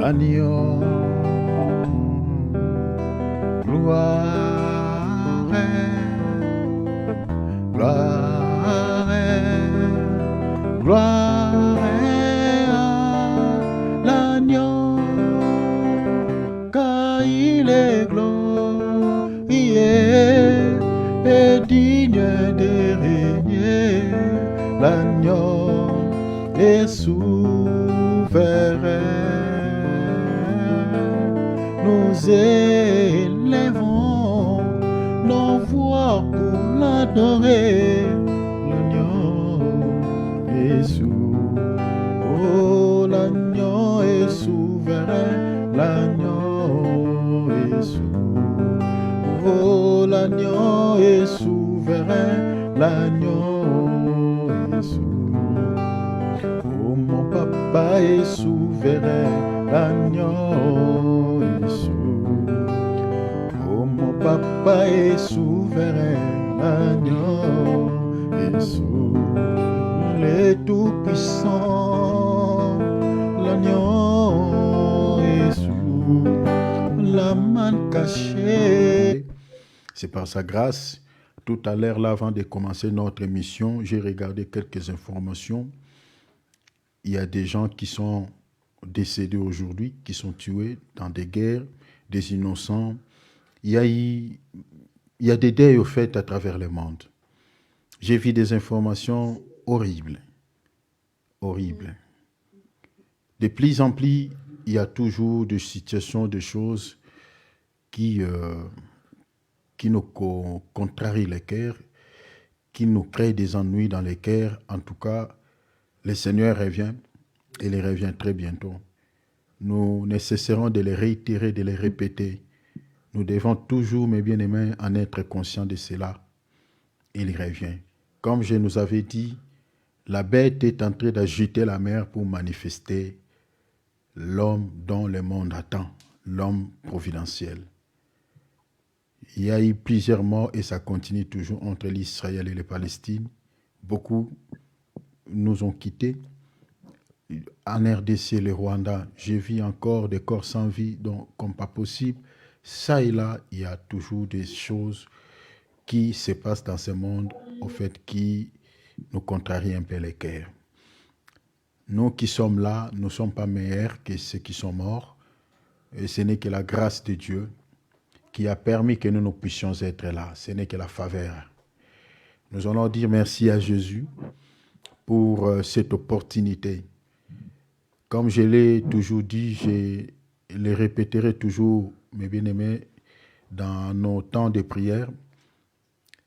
l'agneau, gloire, gloire, gloire à l'agneau, car il est glorieux et digne de régner. L'agneau est souverain. Nous élèvons nos voix pour l'adorer. L'agneau est souverain. Oh, l'agneau est souverain. L'agneau est souverain. Oh, l'agneau est souverain. L'agneau est souverain. Oh, mon papa est souverain. L'agneau est souverain. Oh, mon papa est souverain. L'agneau est souverain. Il est tout puissant. L'agneau est souverain. La manne cachée. C'est par sa grâce. Tout à l'heure, là, avant de commencer notre émission, j'ai regardé quelques informations. Il y a des gens qui sont décédés aujourd'hui, qui sont tués dans des guerres, des innocents. Il y a des deuils faits à travers le monde. J'ai vu des informations horribles. Horribles. De plus en plus, il y a toujours des situations, des choses qui nous contrarient les cœurs, qui nous créent des ennuis dans les cœurs. En tout cas, le Seigneur revient, et il revient très bientôt. Nous ne cesserons de les réitérer, de les répéter. Nous devons toujours, mes bien-aimés, en être conscients de cela. Il revient. Comme je nous avais dit, la bête est en train d'agiter la mer pour manifester l'homme dont le monde attend, l'homme providentiel. Il y a eu plusieurs morts et ça continue toujours entre l'Israël et la Palestine. Beaucoup nous ont quittés. En RDC, le Rwanda, j'ai vu encore des corps sans vie, donc comme pas possible. Ça et là, il y a toujours des choses qui se passent dans ce monde, au fait, qui nous contrarient un peu les cœurs. Nous qui sommes là, nous ne sommes pas meilleurs que ceux qui sont morts. Et ce n'est que la grâce de Dieu qui a permis que nous puissions être là. Ce n'est que la faveur. Nous allons dire merci à Jésus pour cette opportunité. Comme je l'ai toujours dit, je le répéterai toujours, mes bien-aimés, dans nos temps de prière.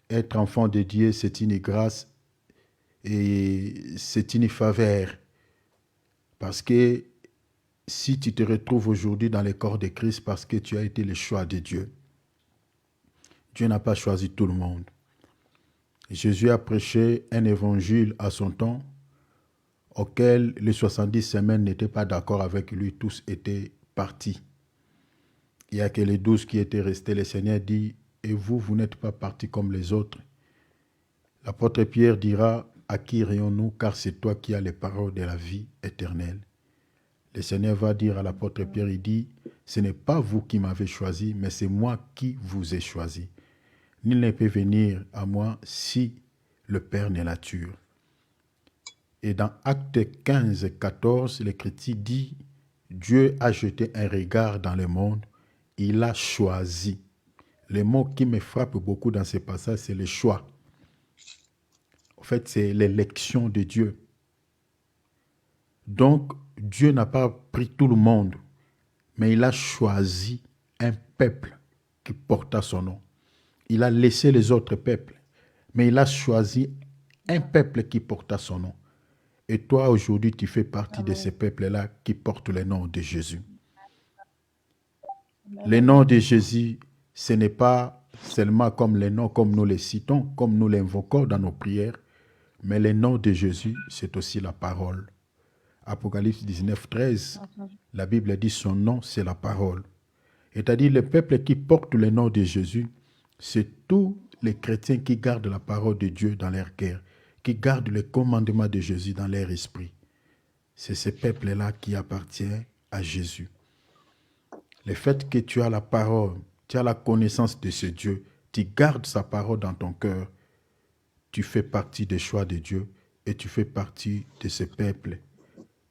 Être enfant de Dieu, c'est une grâce et c'est une faveur. Parce que si tu te retrouves aujourd'hui dans le corps de Christ, parce que tu as été le choix de Dieu. Dieu n'a pas choisi tout le monde. Jésus a prêché un évangile à son temps, auquel les 70 semaines n'étaient pas d'accord avec lui, tous étaient partis. Il n'y a que les 12 qui étaient restés. Le Seigneur dit, et vous, vous n'êtes pas partis comme les autres. L'apôtre Pierre dira, à qui irions-nous, car c'est toi qui as les paroles de la vie éternelle. Le Seigneur va dire à l'apôtre Pierre, il dit, ce n'est pas vous qui m'avez choisi, mais c'est moi qui vous ai choisi. Nul ne peut venir à moi si le Père ne l'attire. Et dans Acte 15, 14, l'Écriture dit, Dieu a jeté un regard dans le monde, il a choisi. Le mot qui me frappe beaucoup dans ce passage, c'est le choix. En fait, c'est l'élection de Dieu. Donc, Dieu n'a pas pris tout le monde, mais il a choisi un peuple qui porta son nom. Il a laissé les autres peuples, mais il a choisi un peuple qui porta son nom. Et toi, aujourd'hui, tu fais partie de ces peuples-là qui portent le nom de Jésus. Le nom de Jésus, ce n'est pas seulement comme les noms, comme nous les citons, comme nous l'invoquons dans nos prières, mais le nom de Jésus, c'est aussi la parole. Apocalypse 19, 13, la Bible dit son nom, c'est la parole. C'est-à-dire le peuple qui porte le nom de Jésus, c'est tous les chrétiens qui gardent la parole de Dieu dans leur cœur, qui gardent le commandement de Jésus dans leur esprit. C'est ce peuple-là qui appartient à Jésus. Le fait que tu as la parole, tu as la connaissance de ce Dieu, tu gardes sa parole dans ton cœur, tu fais partie des choix de Dieu et tu fais partie de ce peuple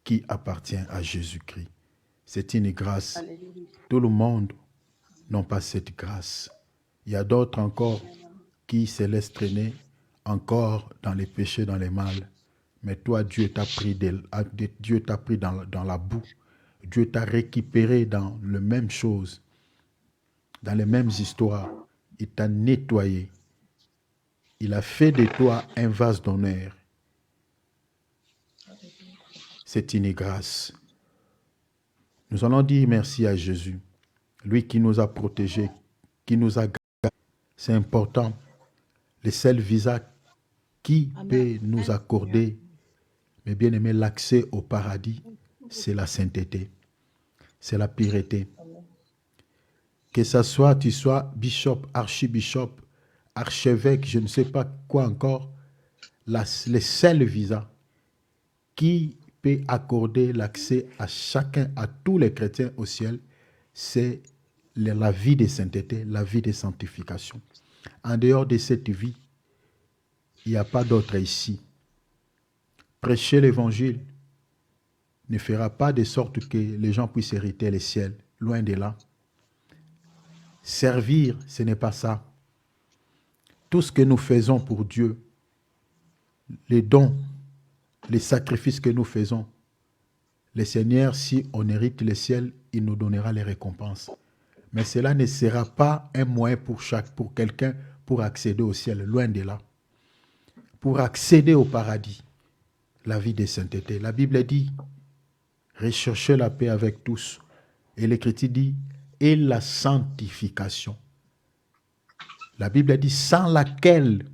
qui appartient à Jésus-Christ. C'est une grâce. Alléluia. Tout le monde n'a pas cette grâce. Il y a d'autres encore qui se laissent traîner encore dans les péchés, dans les mal. Mais toi, Dieu t'a pris, Dieu t'a pris dans la boue. Dieu t'a récupéré dans les mêmes choses, dans les mêmes histoires. Il t'a nettoyé. Il a fait de toi un vase d'honneur. C'est une grâce. Nous allons dire merci à Jésus, lui qui nous a protégés, qui nous a gardés. C'est important. Le seul visa qui peut nous accorder, mais bien aimé, l'accès au paradis, c'est la sainteté, c'est la pureté. Que ce soit, tu sois bishop, archibishop, archevêque, je ne sais pas quoi encore, le seul visa qui peut accorder l'accès à chacun, à tous les chrétiens au ciel, c'est la vie de sainteté, la vie de sanctification. En dehors de cette vie, il n'y a pas d'autre ici. Prêcher l'évangile ne fera pas de sorte que les gens puissent hériter les ciels, loin de là. Servir, ce n'est pas ça. Tout ce que nous faisons pour Dieu, les dons, les sacrifices que nous faisons, le Seigneur, si on hérite les ciels, il nous donnera les récompenses. Mais cela ne sera pas un moyen pour quelqu'un pour accéder au ciel, loin de là. Pour accéder au paradis, la vie de sainteté. La Bible dit, recherchez la paix avec tous. Et l'Écriture dit, et la sanctification. La Bible dit, sans laquelle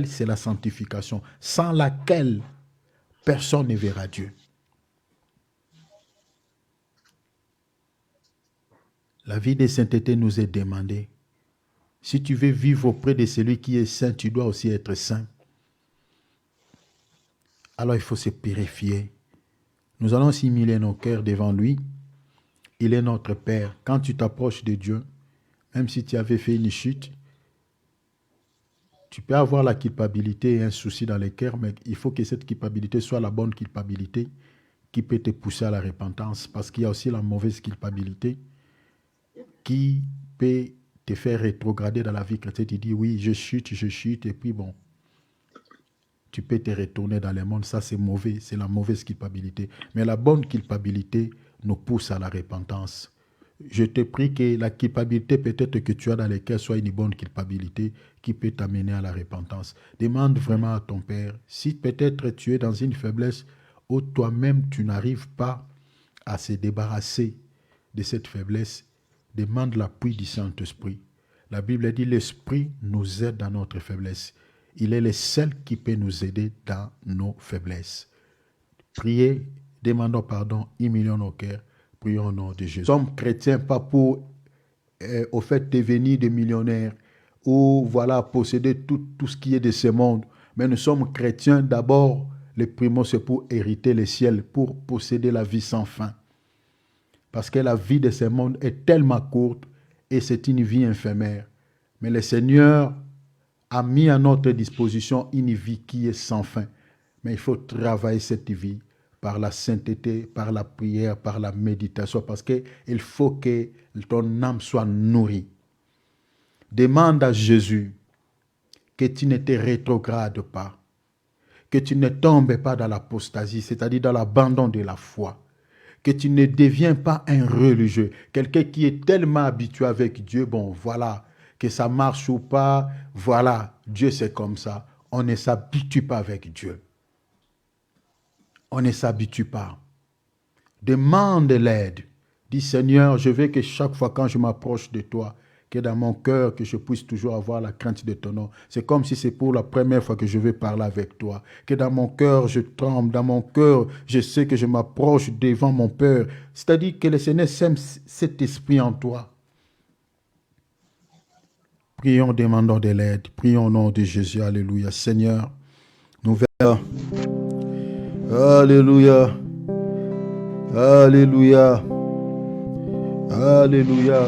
c'est la sanctification, sans laquelle personne ne verra Dieu. La vie de sainteté nous est demandée. Si tu veux vivre auprès de celui qui est saint, tu dois aussi être saint. Alors il faut se purifier. Nous allons simuler nos cœurs devant lui. Il est notre Père. Quand tu t'approches de Dieu, même si tu avais fait une chute, tu peux avoir la culpabilité et un souci dans le cœur, mais il faut que cette culpabilité soit la bonne culpabilité qui peut te pousser à la repentance, parce qu'il y a aussi la mauvaise culpabilité qui peut te faire rétrograder dans la vie chrétienne. Tu dis oui, je chute, et puis bon, tu peux te retourner dans le monde. Ça, c'est mauvais, c'est la mauvaise culpabilité. Mais la bonne culpabilité nous pousse à la repentance. Je te prie que la culpabilité peut-être que tu as dans le cœur soit une bonne culpabilité qui peut t'amener à la repentance. Demande vraiment à ton Père, si peut-être tu es dans une faiblesse où toi-même tu n'arrives pas à se débarrasser de cette faiblesse, demande l'appui du Saint-Esprit. La Bible dit, l'Esprit nous aide dans notre faiblesse. Il est le seul qui peut nous aider dans nos faiblesses. Priez, demandons pardon, humilions nos cœurs. Prions au nom de Jésus. Nous sommes chrétiens pas pour au fait devenir des millionnaires ou voilà posséder tout ce qui est de ce monde. Mais nous sommes chrétiens d'abord. Le primo, c'est pour hériter le ciel, pour posséder la vie sans fin. Parce que la vie de ce monde est tellement courte et c'est une vie éphémère. Mais le Seigneur a mis à notre disposition une vie qui est sans fin. Mais il faut travailler cette vie par la sainteté, par la prière, par la méditation, parce qu'il faut que ton âme soit nourrie. Demande à Jésus que tu ne te rétrogrades pas, que tu ne tombes pas dans l'apostasie, c'est-à-dire dans l'abandon de la foi, que tu ne deviens pas un religieux, quelqu'un qui est tellement habitué avec Dieu, bon voilà, que ça marche ou pas, voilà, Dieu c'est comme ça. On ne s'habitue pas avec Dieu. On ne s'habitue pas. Demande l'aide. Dis Seigneur, je veux que chaque fois quand je m'approche de toi, que dans mon cœur, que je puisse toujours avoir la crainte de ton nom. C'est comme si c'est pour la première fois que je vais parler avec toi. Que dans mon cœur, je tremble. Dans mon cœur, je sais que je m'approche devant mon Père. C'est-à-dire que le Seigneur sème cet esprit en toi. Prions, demandons de l'aide. Prions au nom de Jésus. Alléluia. Seigneur, nous verrons. Alléluia. Alléluia. Alléluia.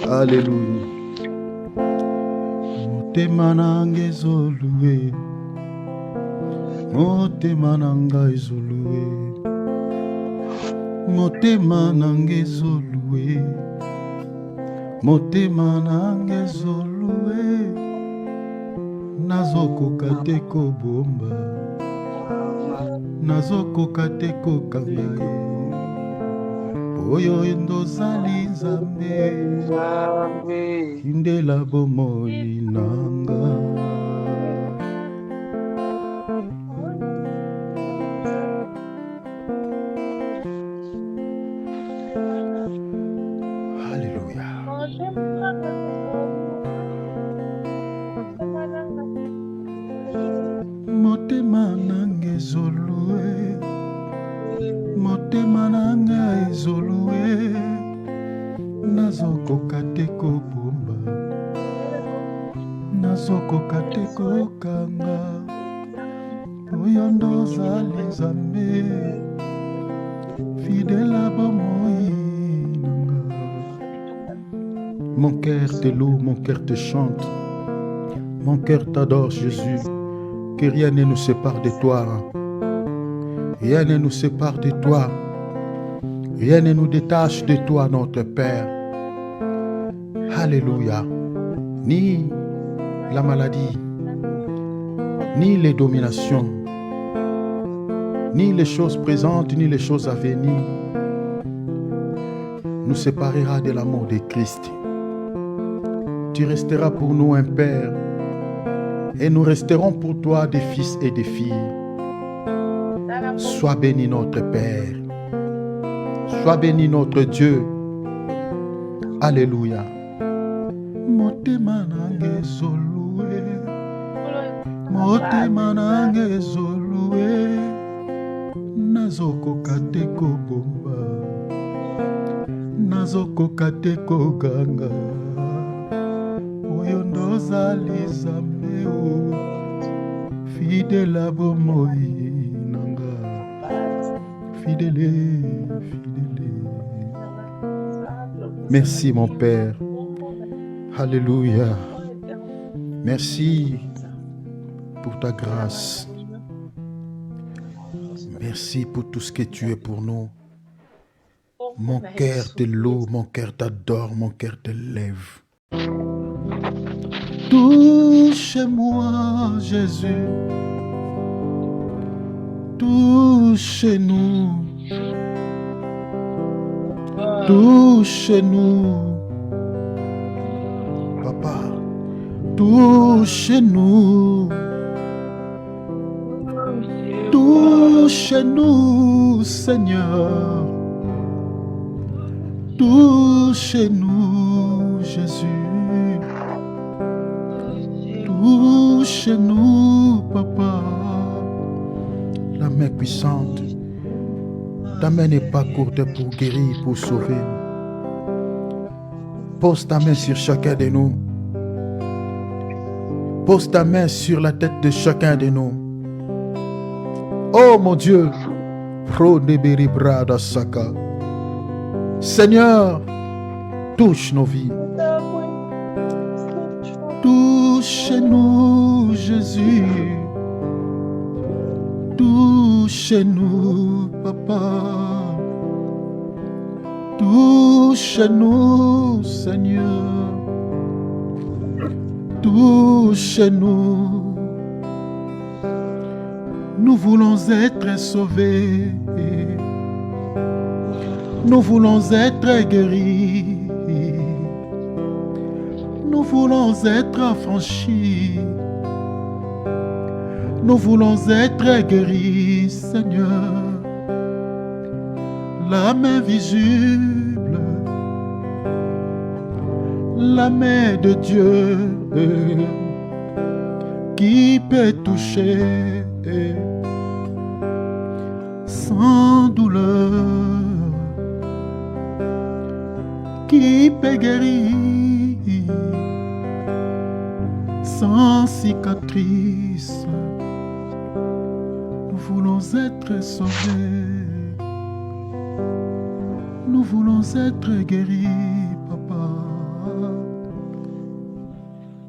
Alléluia. Motema nanga ezolue, motema nanga ezolue, motema nanga ezolue, motema nanga ezolue, nazokoka te kobomba, nazokoka te kokanga ye, oyo ndozali Nzambe, kindela bomoi nanga. Alléluia. Motema nanga ezolue, motema nanga ezolue, nazokoka te kobomba, nazokoka te kokanga, oyo ndozali Nzambe, fidèle à bomoi nanga. Mon cœur te loue, mon cœur te chante, mon cœur t'adore Jésus, que rien ne nous sépare de toi. Rien ne nous sépare de toi. Rien ne nous détache de toi, notre Père. Alléluia. Ni la maladie, ni les dominations, ni les choses présentes, ni les choses à venir nous séparera de l'amour de Christ. Tu resteras pour nous un Père et nous resterons pour toi des fils et des filles. Sois béni notre Père. Sois béni notre Dieu. Alléluia. Motema nanga ezolue, motema nanga ezolue, nazokoka te kobomba, nazokoka te koganga, oyo ndozali Nzambe o, fidèle à bomoi nanga, fidèle, fidèle. Merci mon Père. Alléluia. Merci pour ta grâce. Merci pour tout ce que tu es pour nous. Mon cœur te loue, mon cœur t'adore, mon cœur te lève. Touche-moi, Jésus. Touche-nous. Touche-nous. Papa, touche-nous. Touche-nous, Seigneur. Touche-nous, Jésus. Touche-nous, Papa. La main puissante. Ta main n'est pas courte pour guérir, pour sauver. Pose ta main sur chacun de nous. Pose ta main sur la tête de chacun de nous. Oh mon Dieu, Seigneur, touche nos vies. Touche-nous, Jésus. Touche-nous, Papa. Touche-nous, Seigneur. Touche-nous. Nous voulons être sauvés. Nous voulons être guéris. Nous voulons être affranchis. Nous voulons être guéris, Seigneur. La main visible, la main de Dieu qui peut toucher sans douleur, qui peut guérir sans cicatrice. Nous voulons être sauvés. Nous voulons être guéris, papa.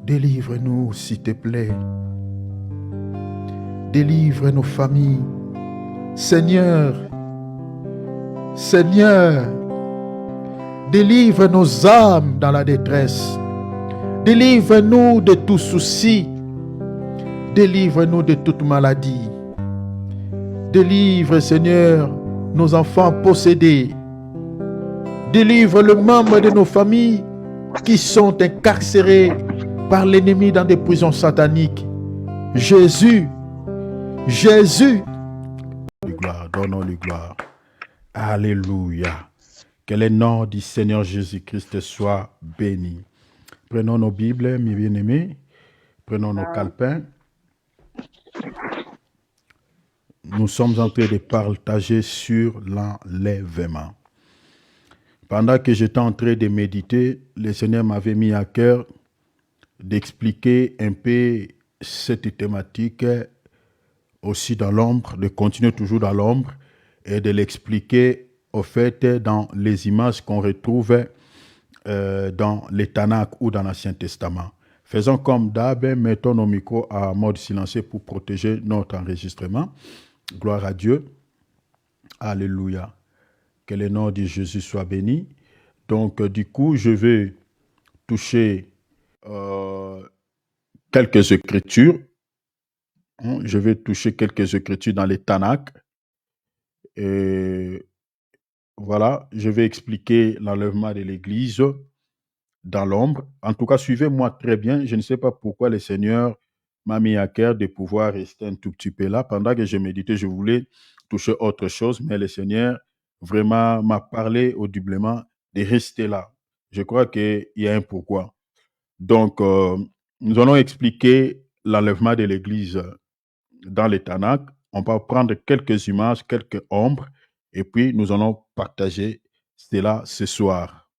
Délivre-nous, s'il te plaît. Délivre nos familles. Seigneur, Seigneur, délivre nos âmes dans la détresse. Délivre-nous de tout souci. Délivre-nous de toute maladie. Délivre, Seigneur, nos enfants possédés. Délivre le membre de nos familles qui sont incarcérés par l'ennemi dans des prisons sataniques. Jésus, Jésus. Gloire, donnons-lui gloire. Alléluia. Que le nom du Seigneur Jésus-Christ soit béni. Prenons nos Bibles, mes bien-aimés. Prenons nos calepins. Nous sommes en train de partager sur l'enlèvement. Pendant que j'étais en train de méditer, le Seigneur m'avait mis à cœur d'expliquer un peu cette thématique aussi dans l'ombre, de continuer toujours dans l'ombre et de l'expliquer au fait dans les images qu'on retrouve dans les Tanakh ou dans l'Ancien Testament. Faisons comme d'hab, mettons nos micros à mode silencieux pour protéger notre enregistrement. Gloire à Dieu. Alléluia. Que le nom de Jésus soit béni. Donc, du coup, je vais toucher quelques écritures. Je vais toucher quelques écritures dans les Tanakh. Et voilà, je vais expliquer l'enlèvement de l'Église dans l'ombre. En tout cas, suivez-moi très bien. Je ne sais pas pourquoi le Seigneur m'a mis à cœur de pouvoir rester un tout petit peu là. Pendant que je méditais, je voulais toucher autre chose, mais le Seigneur vraiment m'a parlé audiblement de rester là. Je crois qu'il y a un pourquoi. Donc, nous allons expliquer l'enlèvement de l'Église dans les Tanakh. On va prendre quelques images, quelques ombres, et puis nous allons partager cela ce soir.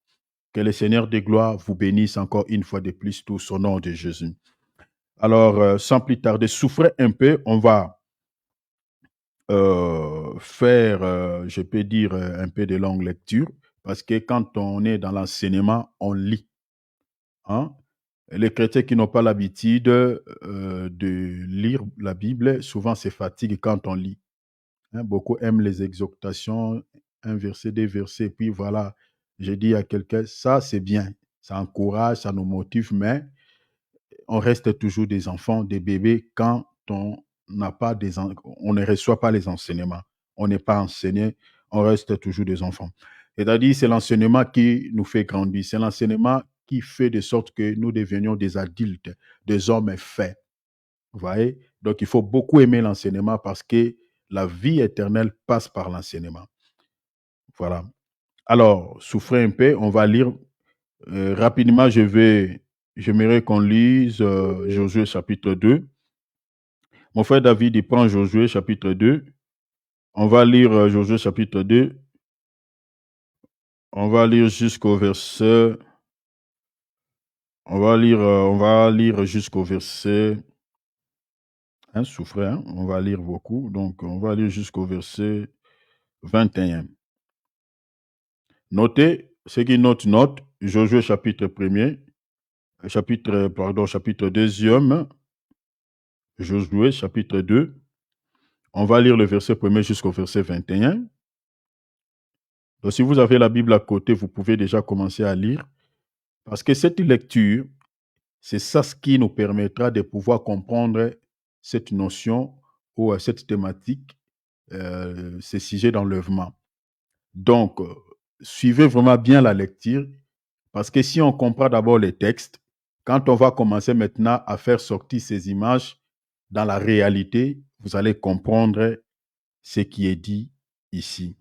Que le Seigneur de gloire vous bénisse encore une fois de plus, tous au nom de Jésus. Alors, sans plus tarder, souffrez un peu, on va faire, je peux dire, un peu de longue lecture, parce que quand on est dans l'enseignement, on lit. Hein? Les chrétiens qui n'ont pas l'habitude de lire la Bible, souvent se fatiguent quand on lit. Hein? Beaucoup aiment les exhortations, un verset, des versets, puis voilà, j'ai dit à quelqu'un, ça c'est bien, ça encourage, ça nous motive, mais on reste toujours des enfants, des bébés quand on n'a pas on ne reçoit pas les enseignements, on n'est pas enseigné, on reste toujours des enfants. C'est-à-dire, c'est l'enseignement qui nous fait grandir, c'est l'enseignement qui fait de sorte que nous devenions des adultes, des hommes faits. Vous voyez? Donc, il faut beaucoup aimer l'enseignement parce que la vie éternelle passe par l'enseignement. Voilà. Alors, souffrez un peu, on va lire rapidement, j'aimerais qu'on lise Josué chapitre 2. Mon frère David, il prend Josué chapitre 2. On va lire Josué chapitre 2. On va lire jusqu'au verset. On va lire jusqu'au verset. Souffrez, on va lire beaucoup. Donc, on va lire jusqu'au verset 21. Notez, ceux qui notent, Josué chapitre 1er, chapitre 2e, Josué chapitre 2. On va lire le verset 1er jusqu'au verset 21. Donc, si vous avez la Bible à côté, vous pouvez déjà commencer à lire. Parce que cette lecture, c'est ça ce qui nous permettra de pouvoir comprendre cette notion ou cette thématique, ce sujet d'enlèvement. Donc, suivez vraiment bien la lecture. Parce que si on comprend d'abord les textes, quand on va commencer maintenant à faire sortir ces images dans la réalité, vous allez comprendre ce qui est dit ici.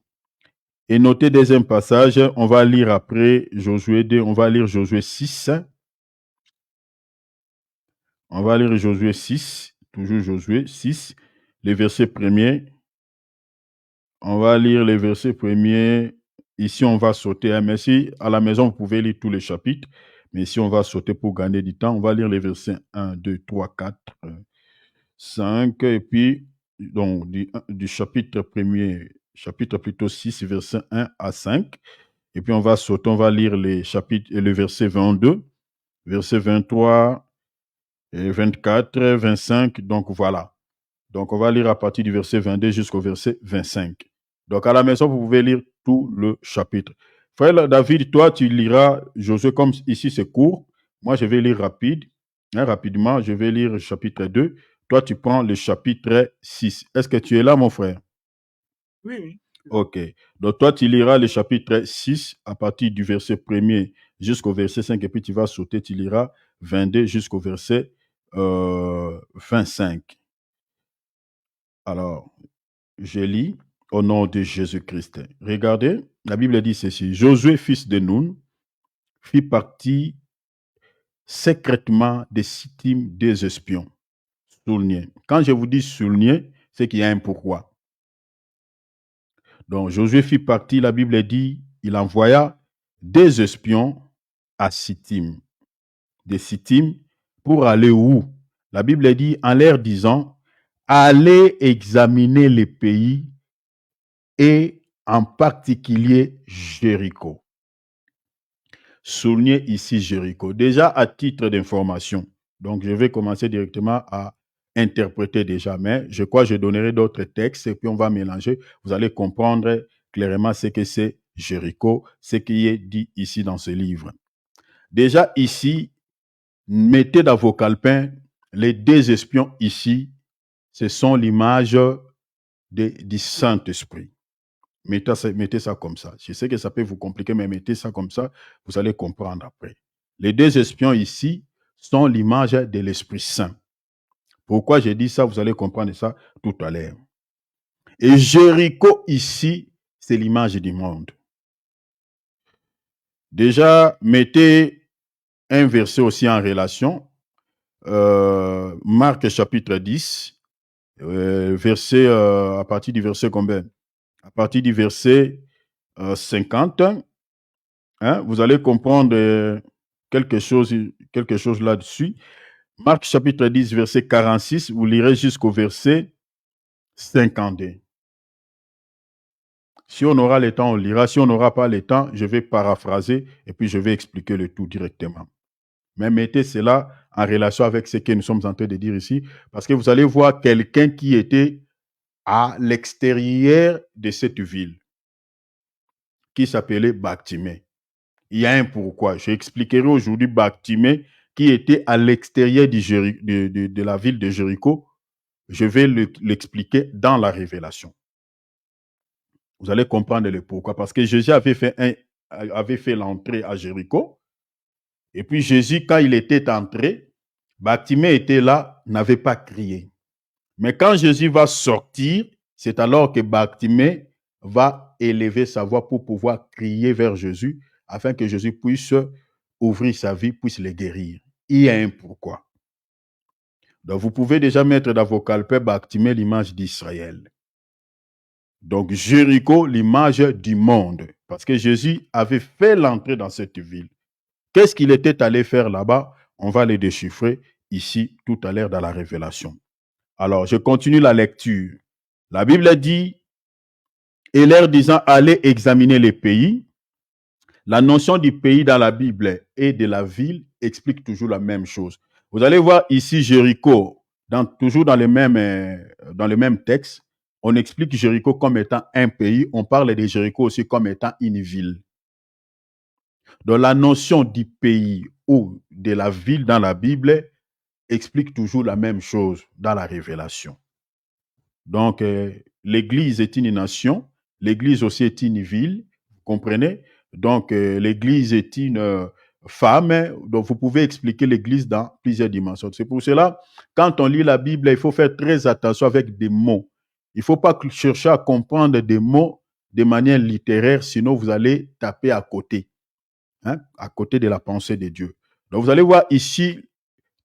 Et notez deuxième passage, on va lire après Josué 2, on va lire Josué 6. On va lire Josué 6, toujours Josué 6, les versets premiers. On va lire les versets premiers. Ici, on va sauter. Mais si à la maison, vous pouvez lire tous les chapitres. Mais ici, on va sauter pour gagner du temps. On va lire les versets 1, 2, 3, 4, 5. Et puis, donc, du chapitre premier, chapitre plutôt 6, versets 1 à 5. Et puis on va sauter, on va lire les chapitres et le verset 22, verset 23, et 24, 25. Donc voilà. Donc on va lire à partir du verset 22 jusqu'au verset 25. Donc à la maison, vous pouvez lire tout le chapitre. Frère David, toi, tu liras Josué comme ici c'est court. Moi, je vais lire rapidement. Je vais lire le chapitre 2. Toi, tu prends le chapitre 6. Est-ce que tu es là, mon frère? Oui, oui. Ok. Donc toi, tu liras le chapitre 6 à partir du verset 1er jusqu'au verset 5. Et puis tu vas sauter, tu liras 22 jusqu'au verset 25. Alors, je lis au nom de Jésus-Christ. Regardez, la Bible dit ceci. Josué, fils de Nun, fit partie secrètement des Sittim des espions. Souligné. Quand je vous dis souligné, c'est qu'il y a un pourquoi. Donc, Josué fit partie, la Bible dit, il envoya des espions à Sittim. Des Sittim pour aller où? La Bible dit, en leur disant, allez examiner les pays et en particulier Jéricho. Soulignez ici Jéricho. Déjà à titre d'information. Donc je vais commencer directement à interpréter déjà, mais je crois que je donnerai d'autres textes et puis on va mélanger. Vous allez comprendre clairement ce que c'est Jéricho, ce qui est dit ici dans ce livre. Déjà ici, mettez dans vos calepins les deux espions ici, ce sont l'image du Saint-Esprit. Mettez ça comme ça. Je sais que ça peut vous compliquer, mais mettez ça comme ça, vous allez comprendre après. Les deux espions ici sont l'image de l'Esprit Saint. Pourquoi j'ai dit ça, vous allez comprendre ça tout à l'heure. Et Jéricho ici, c'est l'image du monde. Déjà, mettez un verset aussi en relation. Marc chapitre 10, verset, à partir du verset combien? À partir du verset 50, hein, vous allez comprendre quelque chose là-dessus. Marc chapitre 10, verset 46, vous lirez jusqu'au verset 52. Si on aura le temps, on lira. Si on n'aura pas le temps, je vais paraphraser et puis je vais expliquer le tout directement. Mais mettez cela en relation avec ce que nous sommes en train de dire ici, parce que vous allez voir quelqu'un qui était à l'extérieur de cette ville, qui s'appelait Bactimée. Il y a un pourquoi. Je expliquerai aujourd'hui Bactimée, qui était à l'extérieur de la ville de Jéricho. Je vais l'expliquer dans la révélation. Vous allez comprendre le pourquoi. Parce que Jésus avait fait l'entrée à Jéricho. Et puis Jésus, quand il était entré, Bactimée était là, n'avait pas crié. Mais quand Jésus va sortir, c'est alors que Bactimée va élever sa voix pour pouvoir crier vers Jésus, afin que Jésus puisse ouvrir sa vie, puisse le guérir. Il y a un pourquoi. Donc vous pouvez déjà mettre dans vos calepins Bactimée l'image d'Israël. Donc Jéricho, l'image du monde. Parce que Jésus avait fait l'entrée dans cette ville. Qu'est-ce qu'il était allé faire là-bas? On va les déchiffrer ici tout à l'heure dans la révélation. Alors, je continue la lecture. La Bible dit, et leur disant, allez examiner les pays. La notion du pays dans la Bible et de la ville explique toujours la même chose. Vous allez voir ici Jéricho, toujours dans le même texte, on explique Jéricho comme étant un pays, on parle de Jéricho aussi comme étant une ville. Donc la notion du pays ou de la ville dans la Bible explique toujours la même chose dans la révélation. Donc l'Église est une nation, l'Église aussi est une ville, vous comprenez? Donc l'Église est une femme, donc vous pouvez expliquer l'Église dans plusieurs dimensions. C'est pour cela, quand on lit la Bible, il faut faire très attention avec des mots. Il ne faut pas chercher à comprendre des mots de manière littéraire, sinon vous allez taper à côté. Hein, à côté de la pensée de Dieu. Donc vous allez voir ici,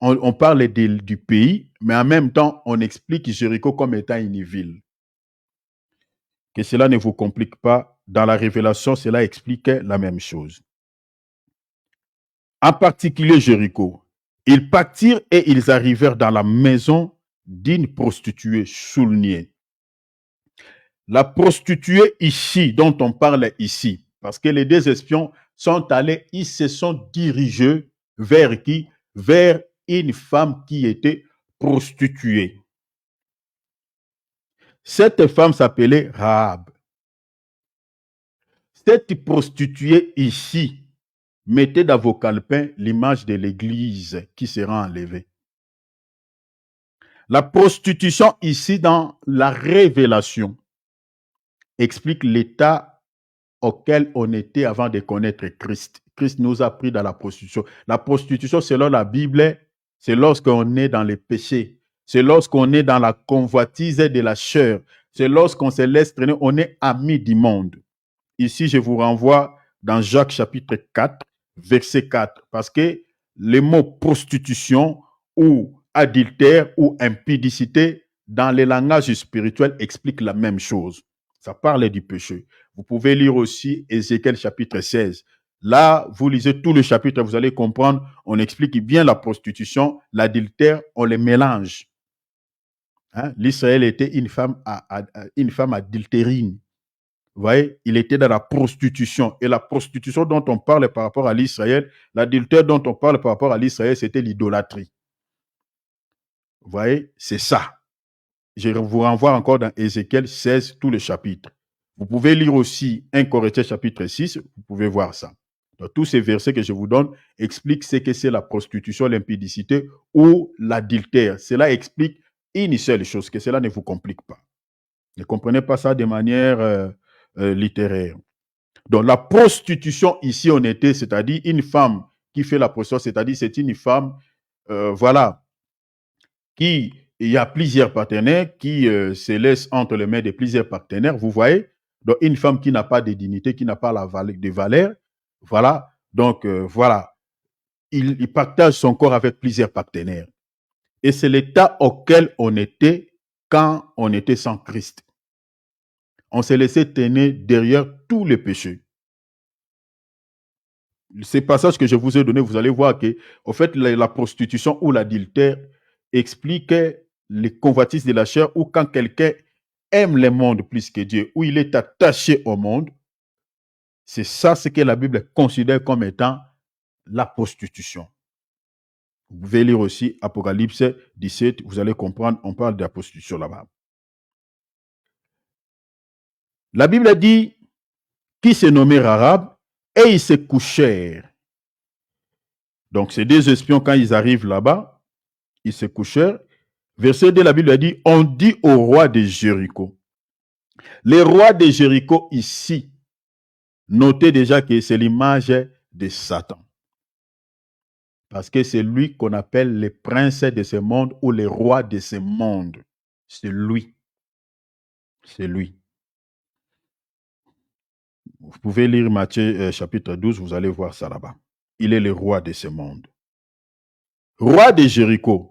on parle du pays, mais en même temps, on explique Jéricho comme étant une ville. Que cela ne vous complique pas. Dans la révélation, cela explique la même chose. En particulier Jéricho. Ils partirent et ils arrivèrent dans la maison d'une prostituée soulignée. La prostituée ici, dont on parle ici, Parce que les deux espions sont allés, ils se sont dirigés vers qui? Vers une femme qui était prostituée. Cette femme s'appelait Rahab. Cette prostituée ici, mettez dans vos calepins l'image de l'église qui sera enlevée. La prostitution ici dans la révélation explique l'état auquel on était avant de connaître Christ. Christ nous a pris dans la prostitution. La prostitution, selon la Bible, c'est lorsqu'on est dans les péchés. C'est lorsqu'on est dans la convoitise de la chair. C'est lorsqu'on se laisse traîner, on est ami du monde. Ici, je vous renvoie dans Jacques chapitre 4, verset 4, parce que les mots prostitution ou adultère ou impudicité dans les langages spirituels expliquent la même chose. Ça parle du péché. Vous pouvez lire aussi Ézéchiel chapitre 16. Là, vous lisez tout le chapitre, vous allez comprendre, on explique bien la prostitution, l'adultère, on les mélange. Hein? L'Israël était une femme adultérine. Vous voyez, il était dans la prostitution. Et la prostitution dont on parle par rapport à l'Israël, l'adultère dont on parle par rapport à l'Israël, c'était l'idolâtrie. Vous voyez, c'est ça. Je vous renvoie encore dans Ézéchiel 16, tout le chapitre. Vous pouvez lire aussi 1 Corinthiens chapitre 6, vous pouvez voir ça. Donc, tous ces versets que je vous donne expliquent ce que c'est la prostitution, l'impudicité ou l'adultère. Cela explique une seule chose, que cela ne vous complique pas. Ne comprenez pas ça de manière littéraire. Donc, la prostitution ici, on était, c'est-à-dire une femme qui fait la prostitution, c'est-à-dire c'est une femme, voilà, qui, il y a plusieurs partenaires, qui se laisse entre les mains de plusieurs partenaires, vous voyez. Donc, une femme qui n'a pas de dignité, qui n'a pas de valeur, voilà. Donc, voilà, il partage son corps avec plusieurs partenaires. Et c'est l'état auquel on était quand on était sans Christ. On s'est laissé tenir derrière tous les péchés. Ces passages que je vous ai donnés, vous allez voir que, en fait, la prostitution ou l'adultère explique les convoitises de la chair ou quand quelqu'un aime le monde plus que Dieu, ou il est attaché au monde. C'est ça ce que la Bible considère comme étant la prostitution. Vous pouvez lire aussi Apocalypse 17, vous allez comprendre, on parle de la prostitution là-bas. La Bible dit qui se nommait Rahab et ils se couchèrent. Donc, ces deux espions, quand ils arrivent là-bas, ils se couchèrent. Verset 2, la Bible a dit, on dit au roi de Jéricho. Le roi de Jéricho ici, notez déjà que c'est l'image de Satan. Parce que c'est lui qu'on appelle le prince de ce monde ou le roi de ce monde. C'est lui. C'est lui. Vous pouvez lire Matthieu chapitre 12, vous allez voir ça là-bas. Il est le roi de ce monde. Roi de Jéricho.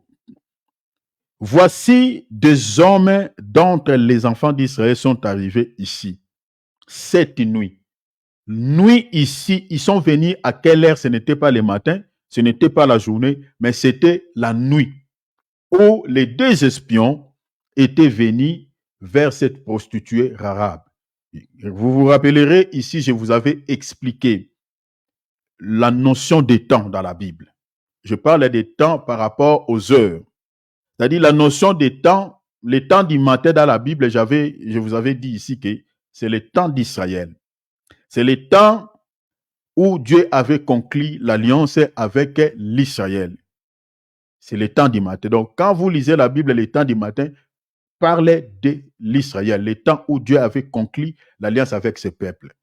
Voici des hommes dont les enfants d'Israël sont arrivés ici. Cette nuit. Nuit ici, ils sont venus à quelle heure? Ce n'était pas le matin, ce n'était pas la journée, mais c'était la nuit où les deux espions étaient venus vers cette prostituée Rahab. Vous vous rappellerez, ici, je vous avais expliqué la notion des temps dans la Bible. Je parle des temps par rapport aux heures. C'est-à-dire la notion des temps, les temps du matin dans la Bible, je vous avais dit ici que c'est le temps d'Israël. C'est le temps où Dieu avait conclu l'alliance avec l'Israël. C'est le temps du matin. Donc, quand vous lisez la Bible, le temps du matin parlait de l'Israël, le temps où Dieu avait conclu l'alliance avec ses peuples.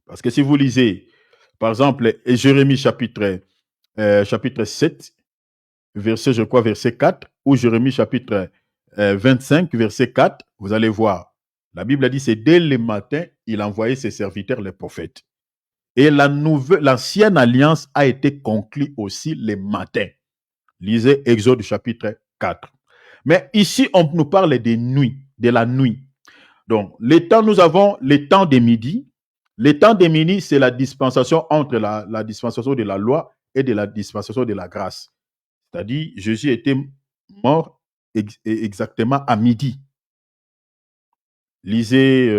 Parce que si vous lisez, par exemple, Jérémie chapitre 7, verset 4, ou Jérémie chapitre 25, verset 4, vous allez voir. La Bible a dit, c'est dès le matin, il envoyait ses serviteurs, les prophètes. Et l'ancienne alliance a été conclue aussi le matin. Lisez Exode chapitre 4. Mais ici, on nous parle des nuits, de la nuit. Donc, les temps, nous avons le temps de midi. Le temps de midi, c'est la dispensation entre la dispensation de la loi et de la dispensation de la grâce. C'est-à-dire, Jésus était mort exactement à midi. Lisez,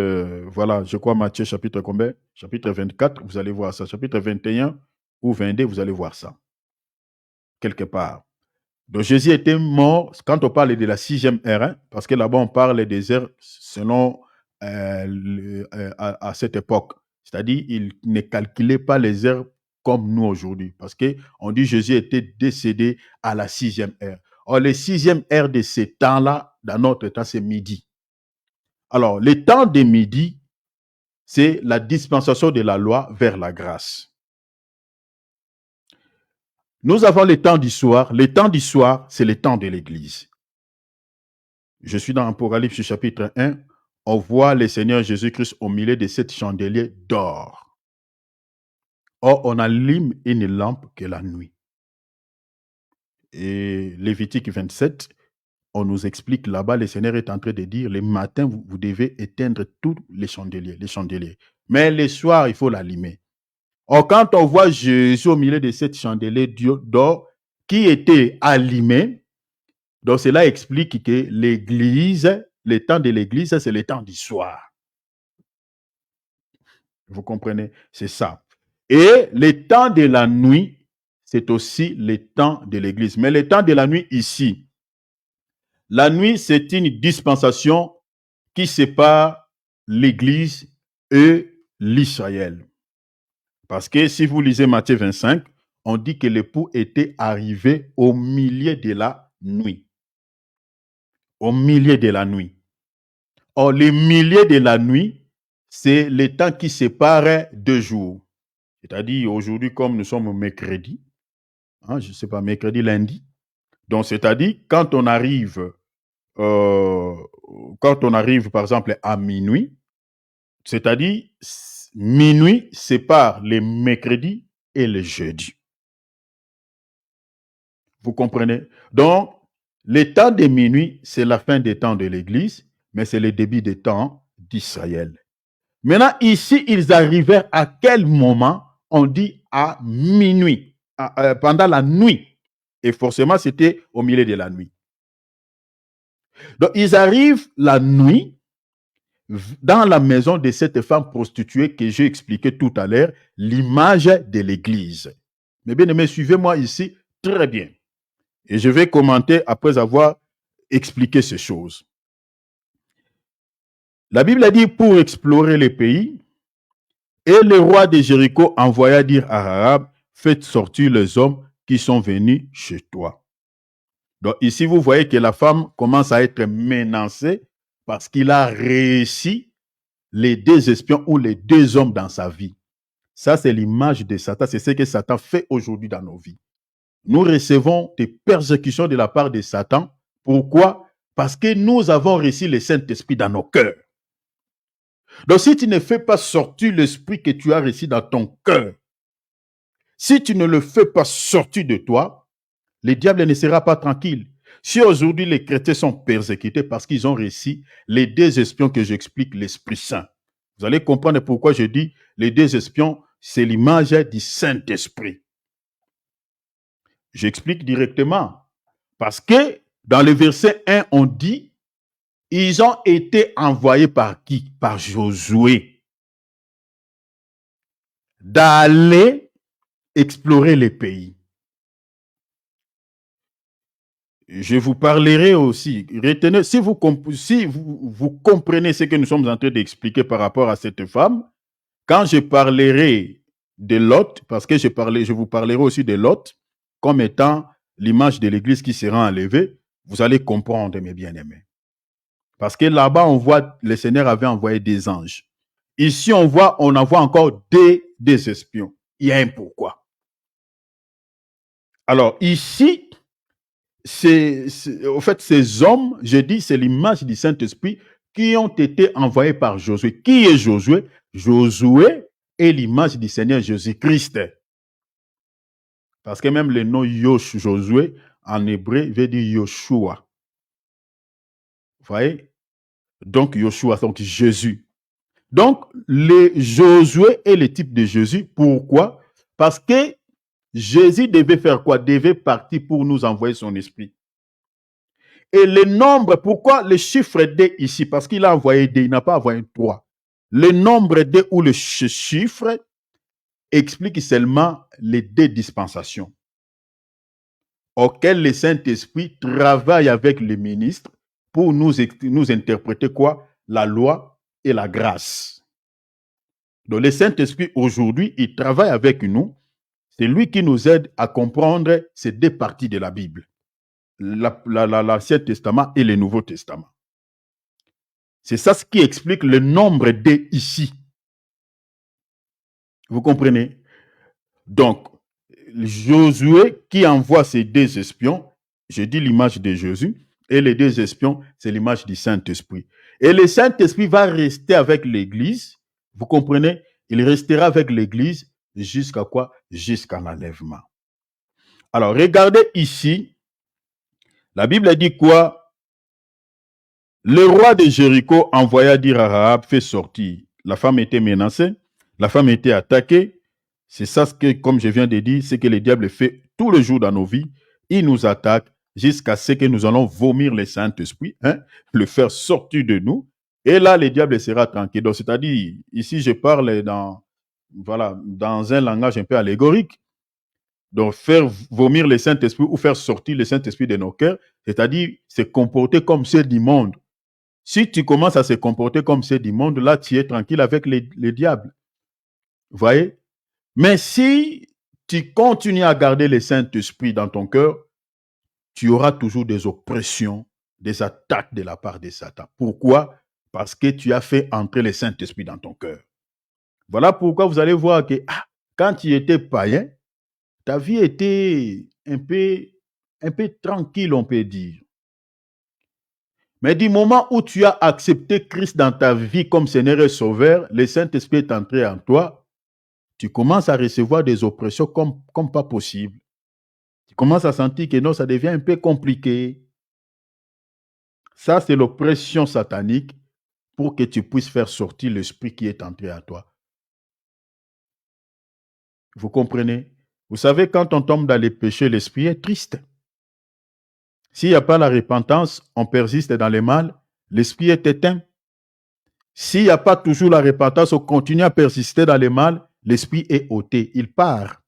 voilà, je crois Matthieu chapitre combien? Chapitre 24, vous allez voir ça. Chapitre 21 ou 22, vous allez voir ça. Quelque part. Donc Jésus était mort, quand on parle de la 6e ère, hein, parce que là-bas on parle des ères selon à cette époque. C'est-à-dire, il ne calculait pas les ères comme nous aujourd'hui. Parce qu'on dit que Jésus était décédé à la 6e ère. Or, les 6e ère de ces temps-là, dans notre temps, c'est midi. Alors, le temps de midi, c'est la dispensation de la loi vers la grâce. Nous avons le temps du soir. Le temps du soir, c'est le temps de l'Église. Je suis dans Apocalypse chapitre 1. On voit le Seigneur Jésus-Christ au milieu de 7 chandeliers d'or. Or, on allume une lampe que la nuit. Et Lévitique 27, on nous explique là-bas, le Seigneur est en train de dire, le matin, vous devez éteindre tous les chandeliers. Mais le soir, il faut l'allumer. Or, quand on voit Jésus au milieu de 7 chandeliers d'or qui étaient allumés, donc cela explique que l'église, le temps de l'église, c'est le temps du soir. Vous comprenez? C'est ça. Et le temps de la nuit, c'est aussi le temps de l'église. Mais le temps de la nuit ici, la nuit, c'est une dispensation qui sépare l'église et l'Israël. Parce que si vous lisez Matthieu 25, on dit que l'époux était arrivé au milieu de la nuit. Au milieu de la nuit. Or, le milieu de la nuit, c'est le temps qui sépare 2 jours. C'est-à-dire, aujourd'hui, comme nous sommes mercredi, hein, je ne sais pas, mercredi, lundi. Donc, c'est-à-dire, quand on arrive, par exemple, à minuit, c'est-à-dire, minuit sépare les mercredis et les jeudis. Vous comprenez? Donc, le temps de minuit, c'est la fin des temps de l'Église, mais c'est le début des temps d'Israël. Maintenant, ici, ils arrivèrent à quel moment? On dit à minuit, pendant la nuit. Et forcément, c'était au milieu de la nuit. Donc, ils arrivent la nuit dans la maison de cette femme prostituée que j'ai expliqué tout à l'heure, l'image de l'Église. Mais bien aimés, suivez-moi ici très bien. Et je vais commenter après avoir expliqué ces choses. La Bible a dit pour explorer les pays, et le roi de Jéricho envoya dire à Rahab, faites sortir les hommes qui sont venus chez toi. Donc ici, vous voyez que la femme commence à être menacée parce qu'il a réussi les 2 espions ou les 2 hommes dans sa vie. Ça, c'est l'image de Satan. C'est ce que Satan fait aujourd'hui dans nos vies. Nous recevons des persécutions de la part de Satan. Pourquoi? Parce que nous avons reçu le Saint-Esprit dans nos cœurs. Donc, si tu ne fais pas sortir l'esprit que tu as reçu dans ton cœur, si tu ne le fais pas sortir de toi, le diable ne sera pas tranquille. Si aujourd'hui les chrétiens sont persécutés parce qu'ils ont reçu les 2 espions que j'explique, l'Esprit Saint, vous allez comprendre pourquoi je dis les 2 espions, c'est l'image du Saint-Esprit. J'explique directement. Parce que dans le verset 1, on dit, ils ont été envoyés par qui? Par Josué. D'aller explorer les pays. Je vous parlerai aussi. Retenez, si vous comprenez ce que nous sommes en train d'expliquer par rapport à cette femme, quand je parlerai de Lot, parce que je vous parlerai aussi de Lot, comme étant l'image de l'église qui sera enlevée, vous allez comprendre, mes bien-aimés. Parce que là-bas, on voit, le Seigneur avait envoyé des anges. Ici, on envoie encore des espions. Il y a un pourquoi. Alors, ici, au fait, ces hommes, je dis, c'est l'image du Saint-Esprit qui ont été envoyés par Josué. Qui est Josué? Josué est l'image du Seigneur Jésus-Christ. Parce que même le nom Josué, en hébreu, veut dire Yoshua. Vous voyez? Donc, Yoshua, donc Jésus. Donc, Josué est le type de Jésus. Pourquoi? Parce que Jésus devait faire quoi? Devait partir pour nous envoyer son esprit. Et le nombre, pourquoi le chiffre D ici? Parce qu'il a envoyé D, il n'a pas envoyé 3. Le nombre D ou le chiffre explique seulement les D dispensations auxquelles le Saint-Esprit travaille avec les ministres pour nous interpréter quoi? La loi et la grâce. Donc le Saint-Esprit aujourd'hui, il travaille avec nous. C'est lui qui nous aide à comprendre ces deux parties de la Bible, l'Ancien Testament et le Nouveau Testament. C'est ça ce qui explique le nombre D ici. Vous comprenez? Donc, Josué qui envoie ces deux espions, je dis l'image de Jésus, et les deux espions, c'est l'image du Saint-Esprit. Et le Saint-Esprit va rester avec l'Église, vous comprenez? Il restera avec l'Église jusqu'à quoi? Jusqu'à l'enlèvement. Alors, regardez ici, la Bible dit quoi? Le roi de Jéricho envoya dire à Rahab, fais sortir. La femme était menacée, la femme était attaquée. C'est ça ce que, comme je viens de dire, c'est que le diable fait tous les jours dans nos vies. Il nous attaque jusqu'à ce que nous allons vomir le Saint-Esprit, le faire sortir de nous. Et là, le diable sera tranquille. Donc, c'est-à-dire, ici, je parle dans un langage un peu allégorique. Donc, faire vomir le Saint-Esprit ou faire sortir le Saint-Esprit de nos cœurs, c'est-à-dire se comporter comme ceux du monde. Si tu commences à se comporter comme ceux du monde, là, tu es tranquille avec les diables. Vous voyez? Mais si tu continues à garder le Saint-Esprit dans ton cœur, tu auras toujours des oppressions, des attaques de la part de Satan. Pourquoi? Parce que tu as fait entrer le Saint-Esprit dans ton cœur. Voilà pourquoi vous allez voir que quand tu étais païen, ta vie était un peu tranquille, on peut dire. Mais du moment où tu as accepté Christ dans ta vie comme Seigneur et Sauveur, le Saint-Esprit est entré en toi, tu commences à recevoir des oppressions comme pas possible. Tu commences à sentir que non, ça devient un peu compliqué. Ça, c'est l'oppression satanique pour que tu puisses faire sortir l'esprit qui est entré à toi. Vous comprenez? Vous savez, quand on tombe dans les péchés, l'esprit est triste. S'il n'y a pas la repentance, on persiste dans le mal, l'esprit est éteint. S'il n'y a pas toujours la repentance, on continue à persister dans le mal, l'esprit est ôté, il part.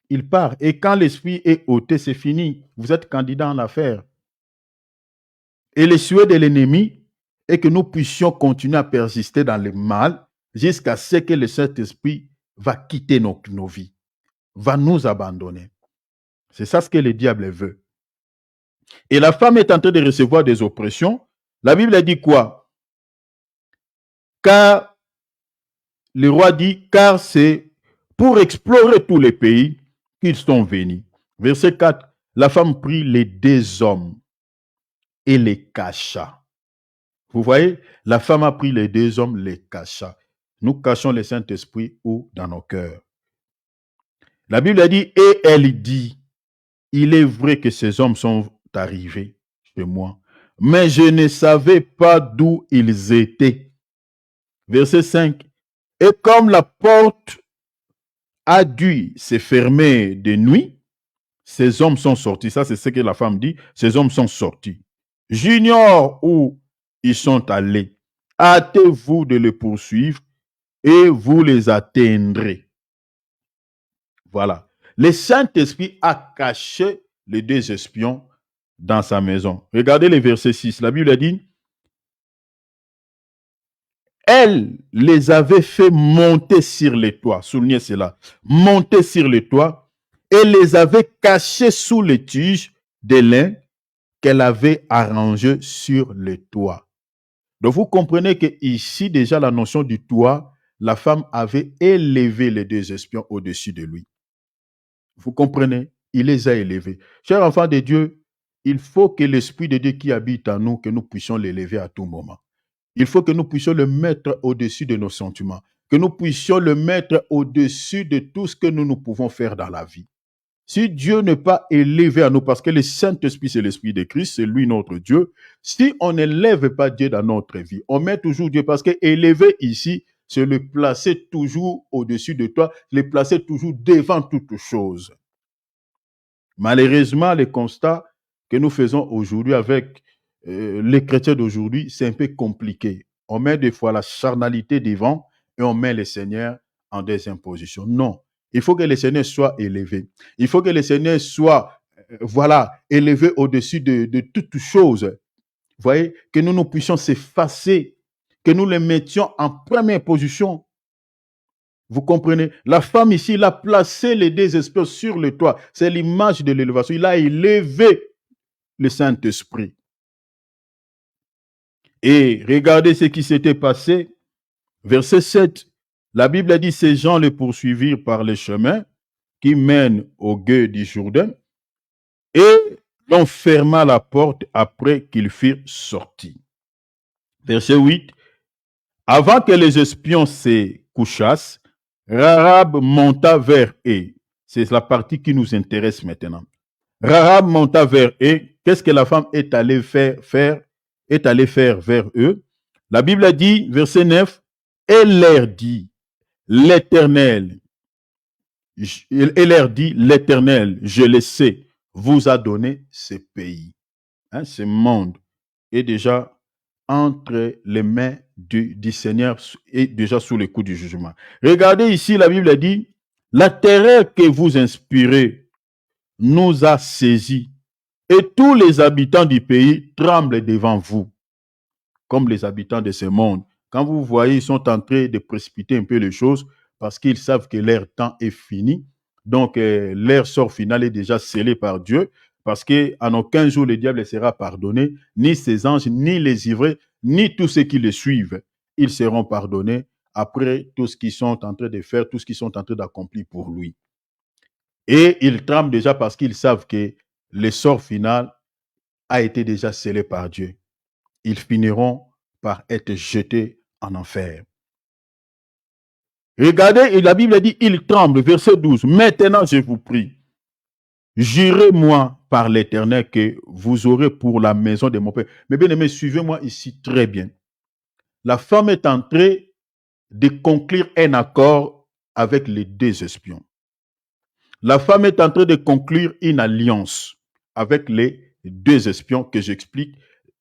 Il part. Et quand l'esprit est ôté, c'est fini. Vous êtes candidat en affaires. Et le souhait de l'ennemi est que nous puissions continuer à persister dans le mal jusqu'à ce que le Saint-Esprit va quitter nos vies, va nous abandonner. C'est ça ce que le diable veut. Et la femme est en train de recevoir des oppressions. La Bible dit quoi? Car le roi dit, car c'est pour explorer tous les pays qu'ils sont venus. Verset 4, la femme prit les deux hommes et les cacha. Vous voyez, la femme a pris les deux hommes, les cacha. Nous cachons le Saint-Esprit où? Dans nos cœurs. La Bible a dit, et elle dit, il est vrai que ces hommes sont arrivés chez moi, mais je ne savais pas d'où ils étaient. Verset 5, et comme la porte a dû se fermer de nuit, ces hommes sont sortis. Ça, c'est ce que la femme dit. Ces hommes sont sortis. J'ignore où ils sont allés. Hâtez-vous de les poursuivre et vous les atteindrez. Voilà. Le Saint-Esprit a caché les deux espions dans sa maison. Regardez le verset 6. La Bible dit, elle les avait fait monter sur les toits. Soulignez cela. Monter sur les toits et les avait cachés sous les tiges de lin qu'elle avait arrangées sur le toit. Donc vous comprenez que ici déjà la notion du toit, la femme avait élevé les deux espions au-dessus de lui. Vous comprenez? Il les a élevés. Chers enfants de Dieu, il faut que l'Esprit de Dieu qui habite en nous, que nous puissions l'élever à tout moment. Il faut que nous puissions le mettre au-dessus de nos sentiments, que nous puissions le mettre au-dessus de tout ce que nous pouvons faire dans la vie. Si Dieu n'est pas élevé à nous, parce que le Saint-Esprit, c'est l'Esprit de Christ, c'est lui notre Dieu, si on n'élève pas Dieu dans notre vie, on met toujours Dieu, parce que élever ici, c'est le placer toujours au-dessus de toi, le placer toujours devant toute chose. Malheureusement, le constat, que nous faisons aujourd'hui avec les chrétiens d'aujourd'hui, c'est un peu compliqué. On met des fois la charnalité devant et on met le Seigneur en deuxième position. Non, il faut que le Seigneur soit élevé. Il faut que le Seigneur soit, voilà, élevé au-dessus de toutes choses. Vous voyez, que nous puissions s'effacer, que nous les mettions en première position. Vous comprenez? La femme ici, il a placé les deux esprits sur le toit. C'est l'image de l'élévation. Il a élevé le Saint-Esprit. Et regardez ce qui s'était passé. Verset 7. La Bible a dit, ces gens les poursuivirent par les chemins qui mènent au gué du Jourdain et l'on ferma la porte après qu'ils furent sortis. Verset 8. Avant que les espions se couchassent, Rahab monta vers eux. C'est la partie qui nous intéresse maintenant. Rahab monta vers eux. Qu'est-ce que la femme est allée faire vers eux? La Bible a dit, verset 9, elle leur dit, l'Éternel, je le sais, vous a donné ce pays. Hein, ce monde est déjà entre les mains du Seigneur et déjà sous le coup du jugement. Regardez ici, la Bible dit, la terreur que vous inspirez nous a saisis et tous les habitants du pays tremblent devant vous, comme les habitants de ce monde. Quand vous voyez, ils sont en train de précipiter un peu les choses parce qu'ils savent que leur temps est fini. Donc, leur sort final est déjà scellé par Dieu parce qu'en aucun jour le diable ne sera pardonné, ni ses anges, ni les ivrés, ni tous ceux qui le suivent. Ils seront pardonnés après tout ce qu'ils sont en train de faire, tout ce qu'ils sont en train d'accomplir pour lui. Et ils tremblent déjà parce qu'ils savent que le sort final a été déjà scellé par Dieu. Ils finiront par être jetés en enfer. Regardez, la Bible dit, ils tremblent, verset 12. Maintenant, je vous prie, jurez-moi par l'Éternel que vous aurez pour la maison de mon père. Mais bien aimé, suivez-moi ici très bien. La femme est en train de conclure un accord avec les deux espions. La femme est en train de conclure une alliance avec les deux espions que j'explique,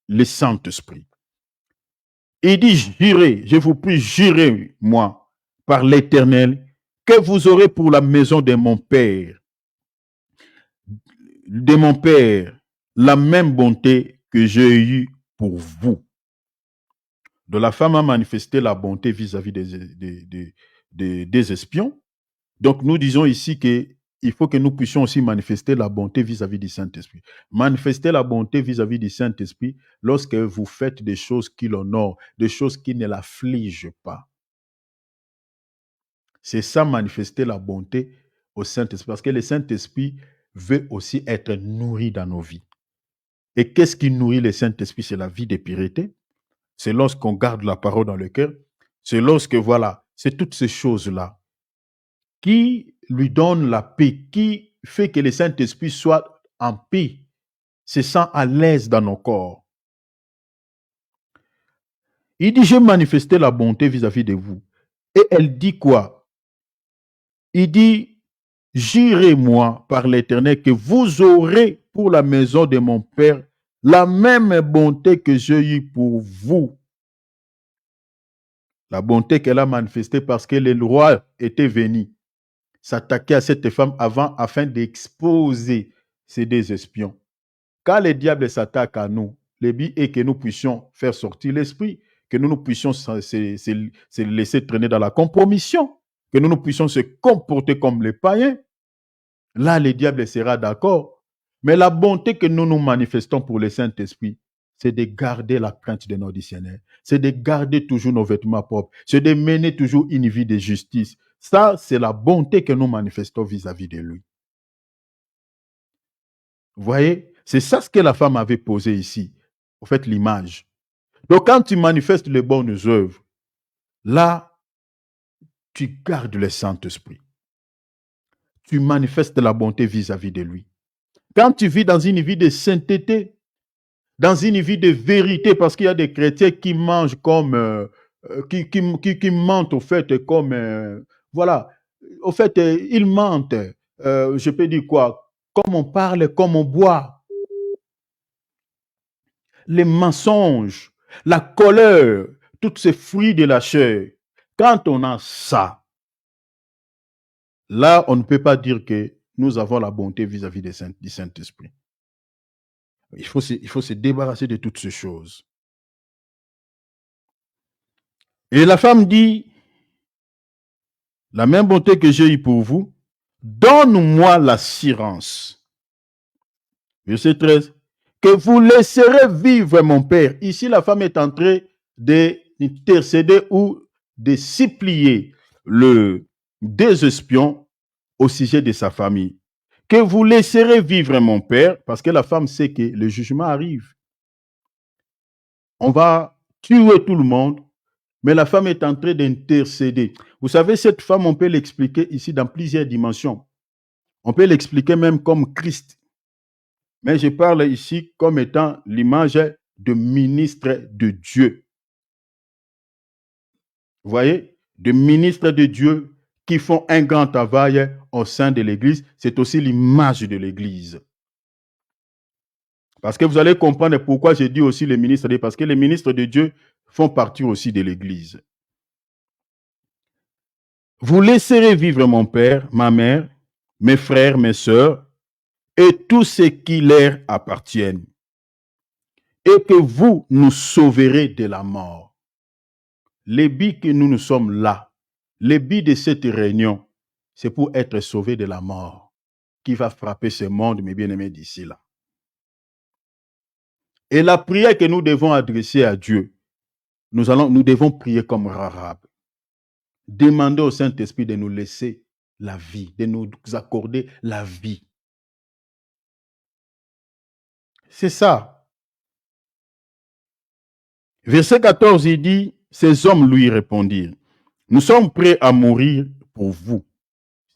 le Saint-Esprit. Il dit, jurez, je vous prie, jurez-moi par l'Éternel que vous aurez pour la maison de mon Père, la même bonté que j'ai eue pour vous. Donc la femme a manifesté la bonté vis-à-vis des espions. Donc nous disons ici qu'il faut que nous puissions aussi manifester la bonté vis-à-vis du Saint-Esprit. Manifester la bonté vis-à-vis du Saint-Esprit lorsque vous faites des choses qui l'honorent, des choses qui ne l'affligent pas. C'est ça, manifester la bonté au Saint-Esprit. Parce que le Saint-Esprit veut aussi être nourri dans nos vies. Et qu'est-ce qui nourrit le Saint-Esprit? C'est la vie de pureté. C'est lorsqu'on garde la parole dans le cœur. C'est lorsque, voilà, c'est toutes ces choses-là qui lui donnent la paix, qui fait que le Saint-Esprit soit en paix, se sent à l'aise dans nos corps. Il dit, j'ai manifesté la bonté vis-à-vis de vous. Et elle dit quoi? Il dit, jurez-moi par l'Éternel que vous aurez pour la maison de mon Père la même bonté que j'ai eue pour vous. La bonté qu'elle a manifestée parce que le roi était venu s'attaquer à cette femme afin d'exposer ces deux espions. Quand le diable s'attaque à nous, le but est que nous puissions faire sortir l'esprit, que nous puissions se laisser traîner dans la compromission, que nous puissions se comporter comme les païens. Là, le diable sera d'accord. Mais la bonté que nous manifestons pour le Saint-Esprit, c'est de garder la crainte de notre Seigneur. C'est de garder toujours nos vêtements propres. C'est de mener toujours une vie de justice. Ça, c'est la bonté que nous manifestons vis-à-vis de lui. Vous voyez, c'est ça ce que la femme avait posé ici. En fait, l'image. Donc, quand tu manifestes les bonnes œuvres, là, tu gardes le Saint-Esprit. Tu manifestes la bonté vis-à-vis de lui. Quand tu vis dans une vie de sainteté, dans une vie de vérité, parce qu'il y a des chrétiens qui mangent comme, qui mentent au fait comme, voilà, au fait, ils mentent, je peux dire quoi, comme on parle, comme on boit. les mensonges, la colère, tous ces fruits de la chair. Quand on a ça, là, on ne peut pas dire que nous avons la bonté vis-à-vis du Saint-Esprit. Il faut se débarrasser de toutes ces choses. Et la femme dit, la même bonté que j'ai eue pour vous, donne-moi l'assurance. Verset 13. Que vous laisserez vivre mon père. Ici, la femme est en train d'intercéder ou de supplier des espions au sujet de sa famille. Que vous laisserez vivre mon père, parce que la femme sait que le jugement arrive. On va tuer tout le monde, mais la femme est en train d'intercéder. Vous savez, cette femme, on peut l'expliquer ici dans plusieurs dimensions. On peut l'expliquer même comme Christ. Mais je parle ici comme étant l'image de ministre de Dieu. Vous voyez, de ministres de Dieu qui font un grand travail au sein de l'Église. C'est aussi l'image de l'Église. Parce que vous allez comprendre pourquoi j'ai dit aussi les ministres de Dieu. Parce que les ministres de Dieu font partie aussi de l'Église. Vous laisserez vivre mon père, ma mère, mes frères, mes sœurs, et tout ce qui leur appartiennent. Et que vous nous sauverez de la mort. Le but que nous sommes là, le but de cette réunion, c'est pour être sauvés de la mort qui va frapper ce monde, mes bien-aimés, d'ici là. Et la prière que nous devons adresser à Dieu, nous devons prier comme Rahab. Demander au Saint-Esprit de nous laisser la vie, de nous accorder la vie. C'est ça. Verset 14, il dit, ces hommes lui répondirent, nous sommes prêts à mourir pour vous,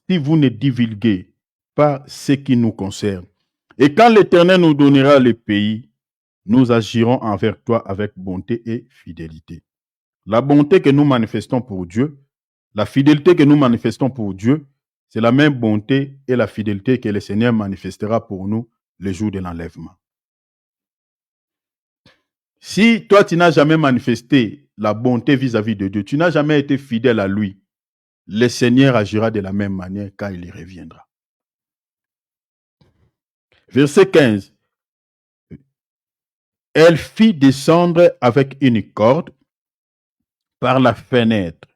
si vous ne divulguez pas ce qui nous concerne. Et quand l'Éternel nous donnera le pays, nous agirons envers toi avec bonté et fidélité. La bonté que nous manifestons pour Dieu, la fidélité que nous manifestons pour Dieu, c'est la même bonté et la fidélité que le Seigneur manifestera pour nous le jour de l'enlèvement. Si toi, tu n'as jamais manifesté la bonté vis-à-vis de Dieu, tu n'as jamais été fidèle à lui, le Seigneur agira de la même manière quand il y reviendra. Verset 15. Elle fit descendre avec une corde par la fenêtre,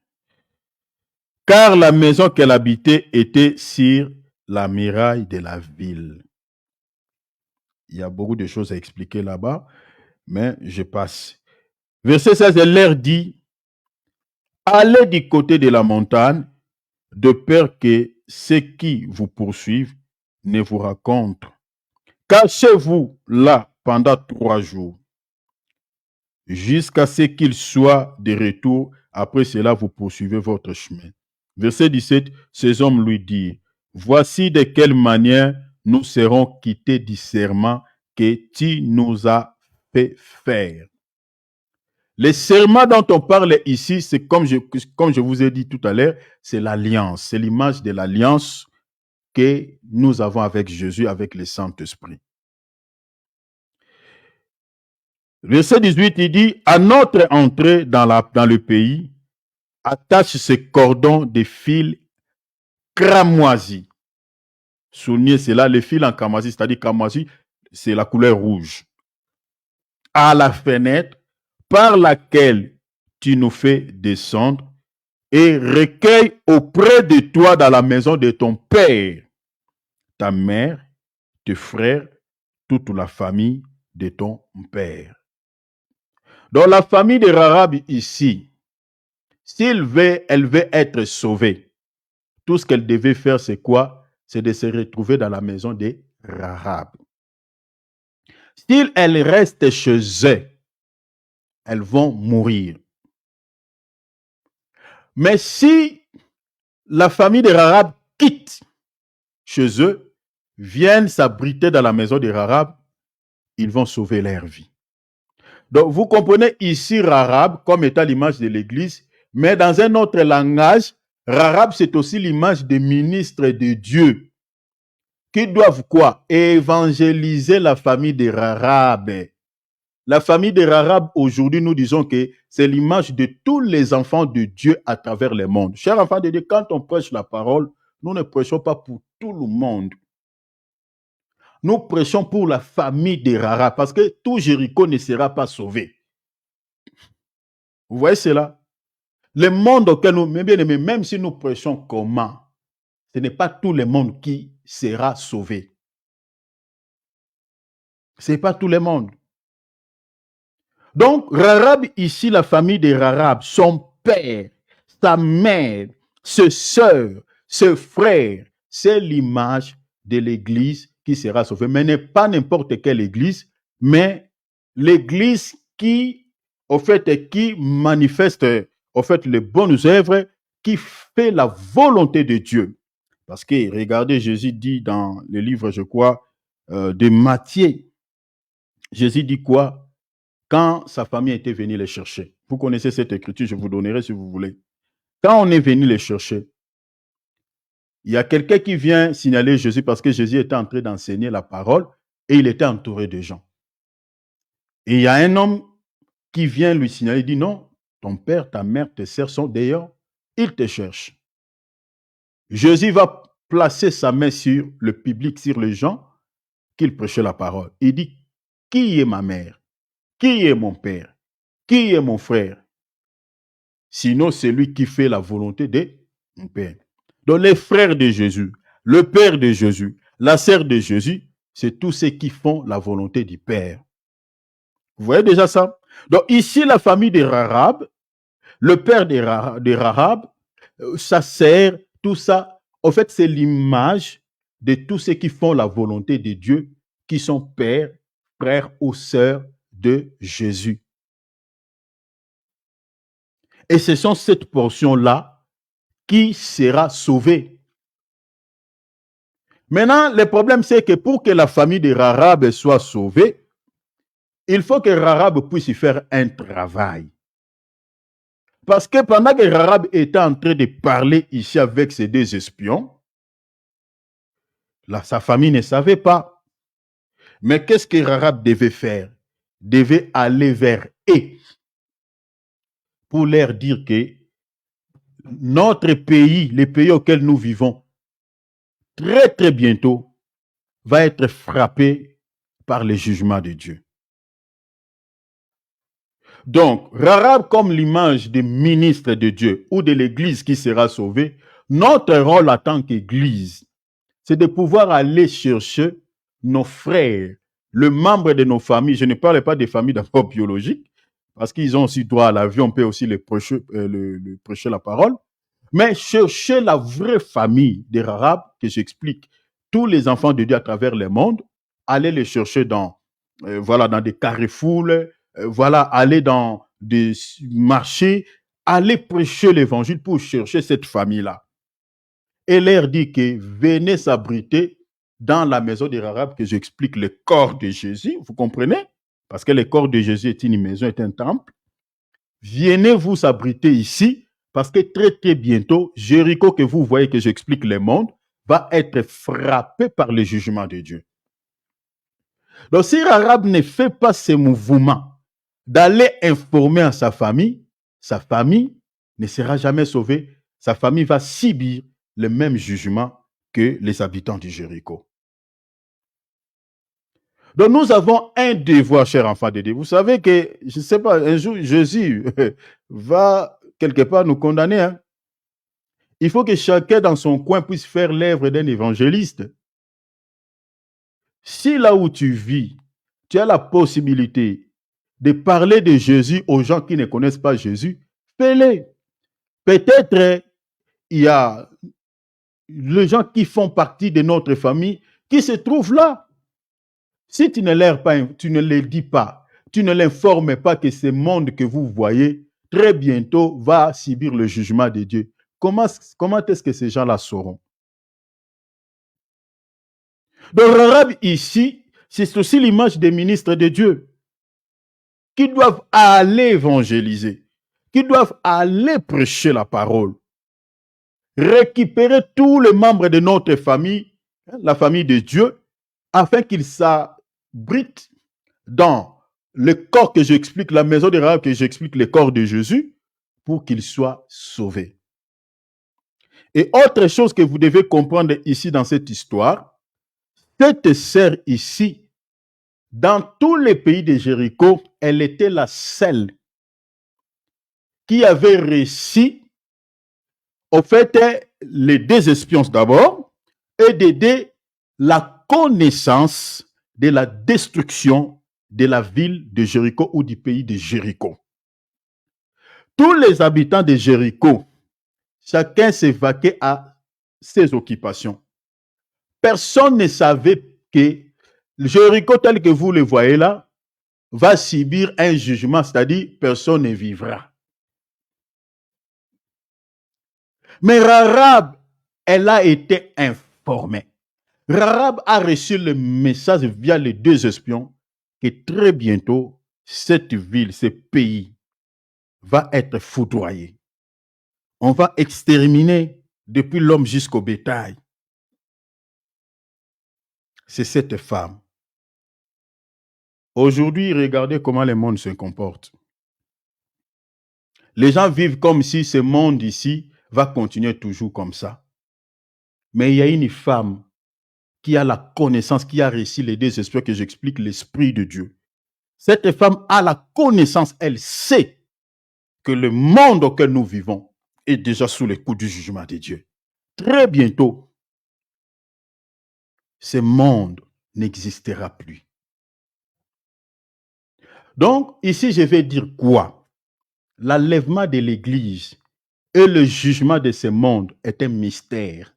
car la maison qu'elle habitait était sur la muraille de la ville. Il y a beaucoup de choses à expliquer là-bas, mais je passe. Verset 16, elle leur dit, allez du côté de la montagne, de peur que ceux qui vous poursuivent ne vous racontent. Cachez-vous là pendant 3 jours, jusqu'à ce qu'il soit de retour. Après cela, vous poursuivez votre chemin. Verset 17, ces hommes lui dirent, voici de quelle manière nous serons quittés du serment que tu nous as fait faire. Le serment dont on parle ici, c'est comme je vous ai dit tout à l'heure, c'est l'alliance. C'est l'image de l'alliance que nous avons avec Jésus, avec le Saint-Esprit. Verset 18, il dit, à notre entrée dans le pays, attache ce cordon de fil cramoisi. Soulignez cela, le fil en cramoisi, c'est-à-dire cramoisi, c'est la couleur rouge. À la fenêtre par laquelle tu nous fais descendre et recueille auprès de toi dans la maison de ton père, ta mère, tes frères, toute la famille de ton père. Dans la famille de Rahab ici, elle veut être sauvée, tout ce qu'elle devait faire, c'est quoi? C'est de se retrouver dans la maison de Rahab. Si elle reste chez eux, elles vont mourir. Mais si la famille de Rahab quitte chez eux, viennent s'abriter dans la maison de Rahab, ils vont sauver leur vie. Donc, vous comprenez ici Rahab comme étant l'image de l'Église, mais dans un autre langage, Rahab, c'est aussi l'image des ministres de Dieu qui doivent quoi? Évangéliser la famille de Rahab. La famille des Arabes, aujourd'hui, nous disons que c'est l'image de tous les enfants de Dieu à travers le monde. Chers enfants de Dieu, quand on prêche la parole, nous ne prêchons pas pour tout le monde. Nous prêchons pour la famille des Arabes parce que tout Jéricho ne sera pas sauvé. Vous voyez cela? Le monde auquel nous, bien aimés, même si nous prêchons comment, ce n'est pas tout le monde qui sera sauvé. Ce n'est pas tout le monde. Donc, Rahab, ici, la famille des Rahab, son père, sa mère, ses sœurs, ses frères, c'est l'image de l'église qui sera sauvée. Mais n'est pas n'importe quelle église, mais l'église qui, au fait, qui manifeste, au fait, les bonnes œuvres, qui fait la volonté de Dieu. Parce que, regardez, Jésus dit dans le livre, je crois, de Matthieu, Jésus dit quoi? Quand sa famille était venue les chercher. Vous connaissez cette écriture, je vous donnerai si vous voulez. Quand on est venu les chercher, il y a quelqu'un qui vient signaler Jésus parce que Jésus était en train d'enseigner la parole et il était entouré de gens. Et il y a un homme qui vient lui signaler, il dit non, ton père, ta mère, tes sœurs sont dehors, ils te cherchent. Jésus va placer sa main sur le public, sur les gens qu'il prêchait la parole. Il dit, qui est ma mère? Qui est mon père? Qui est mon frère? Sinon, c'est lui qui fait la volonté de mon Père. Donc, les frères de Jésus, le Père de Jésus, la sœur de Jésus, c'est tous ceux qui font la volonté du Père. Vous voyez déjà ça? Donc, ici, la famille des Rahab, le père des Rahab, sa sœur, tout ça, en fait, c'est l'image de tous ceux qui font la volonté de Dieu, qui sont pères, frères ou sœurs de Jésus. Et ce sont cette portion-là qui sera sauvée. Maintenant, le problème, c'est que pour que la famille de Rahab soit sauvée, il faut que Rahab puisse y faire un travail. Parce que pendant que Rahab était en train de parler ici avec ses deux espions, là, sa famille ne savait pas. Mais qu'est-ce que Rahab devait faire? Devait aller vers eux pour leur dire que notre pays, le pays auquel nous vivons, très très bientôt, va être frappé par le jugement de Dieu. Donc, Rahab comme l'image des ministres de Dieu ou de l'Église qui sera sauvée, notre rôle en tant qu'Église, c'est de pouvoir aller chercher nos frères, le membre de nos familles. Je ne parle pas des familles d'abord biologiques, parce qu'ils ont aussi droit à la vie, on peut aussi les prêcher, prêcher la parole. Mais chercher la vraie famille des Rahab, que j'explique, tous les enfants de Dieu à travers le monde, aller les chercher dans, voilà, dans des carrefours, voilà, aller dans des marchés, aller prêcher l'évangile pour chercher cette famille-là. Et leur dit que venez s'abriter dans la maison des Arabes, que j'explique le corps de Jésus, vous comprenez? Parce que le corps de Jésus est une maison, est un temple. Venez vous abriter ici, parce que très très bientôt, Jéricho que vous voyez que j'explique le monde, va être frappé par le jugement de Dieu. Donc si l'Arabe ne fait pas ce mouvement d'aller informer à sa famille ne sera jamais sauvée. Sa famille va subir le même jugement que les habitants du Jéricho. Donc nous avons un devoir, chers enfants de Dieu. Vous savez que, je ne sais pas, un jour Jésus va quelque part nous condamner. Hein? Il faut que chacun dans son coin puisse faire l'œuvre d'un évangéliste. Si là où tu vis, tu as la possibilité de parler de Jésus aux gens qui ne connaissent pas Jésus, fais-le. Peut-être il y a les gens qui font partie de notre famille qui se trouvent là. Si tu ne les dis pas, tu ne l'informes pas que ce monde que vous voyez, très bientôt va subir le jugement de Dieu. Comment est-ce que ces gens-là sauront? Donc, l'Arabe ici, c'est aussi l'image des ministres de Dieu qui doivent aller évangéliser, qui doivent aller prêcher la parole, récupérer tous les membres de notre famille, la famille de Dieu, afin qu'ils s'abritent dans le corps que j'explique, la maison de Rahab que j'explique, le corps de Jésus, pour qu'il soit sauvé. Et autre chose que vous devez comprendre ici dans cette histoire, cette sœur ici, dans tous les pays de Jéricho, elle était la seule qui avait réussi, au fait, les deux espions d'abord, et d'aider la connaissance de la destruction de la ville de Jéricho ou du pays de Jéricho. Tous les habitants de Jéricho, chacun s'évaquait à ses occupations. Personne ne savait que Jéricho, tel que vous le voyez là, va subir un jugement, c'est-à-dire personne ne vivra. Mais Rahab, elle a été informée. Rahab a reçu le message via les deux espions que très bientôt, cette ville, ce pays va être foudroyé. On va exterminer depuis l'homme jusqu'au bétail. C'est cette femme. Aujourd'hui, regardez comment le monde se comporte. Les gens vivent comme si ce monde ici va continuer toujours comme ça. Mais il y a une femme qui a la connaissance, qui a réussi les deux esprits que j'explique, l'Esprit de Dieu. Cette femme a la connaissance, elle sait que le monde auquel nous vivons est déjà sous les coups du jugement de Dieu. Très bientôt, ce monde n'existera plus. Donc, ici, je vais dire quoi? L'enlèvement de l'Église et le jugement de ce monde est un mystère.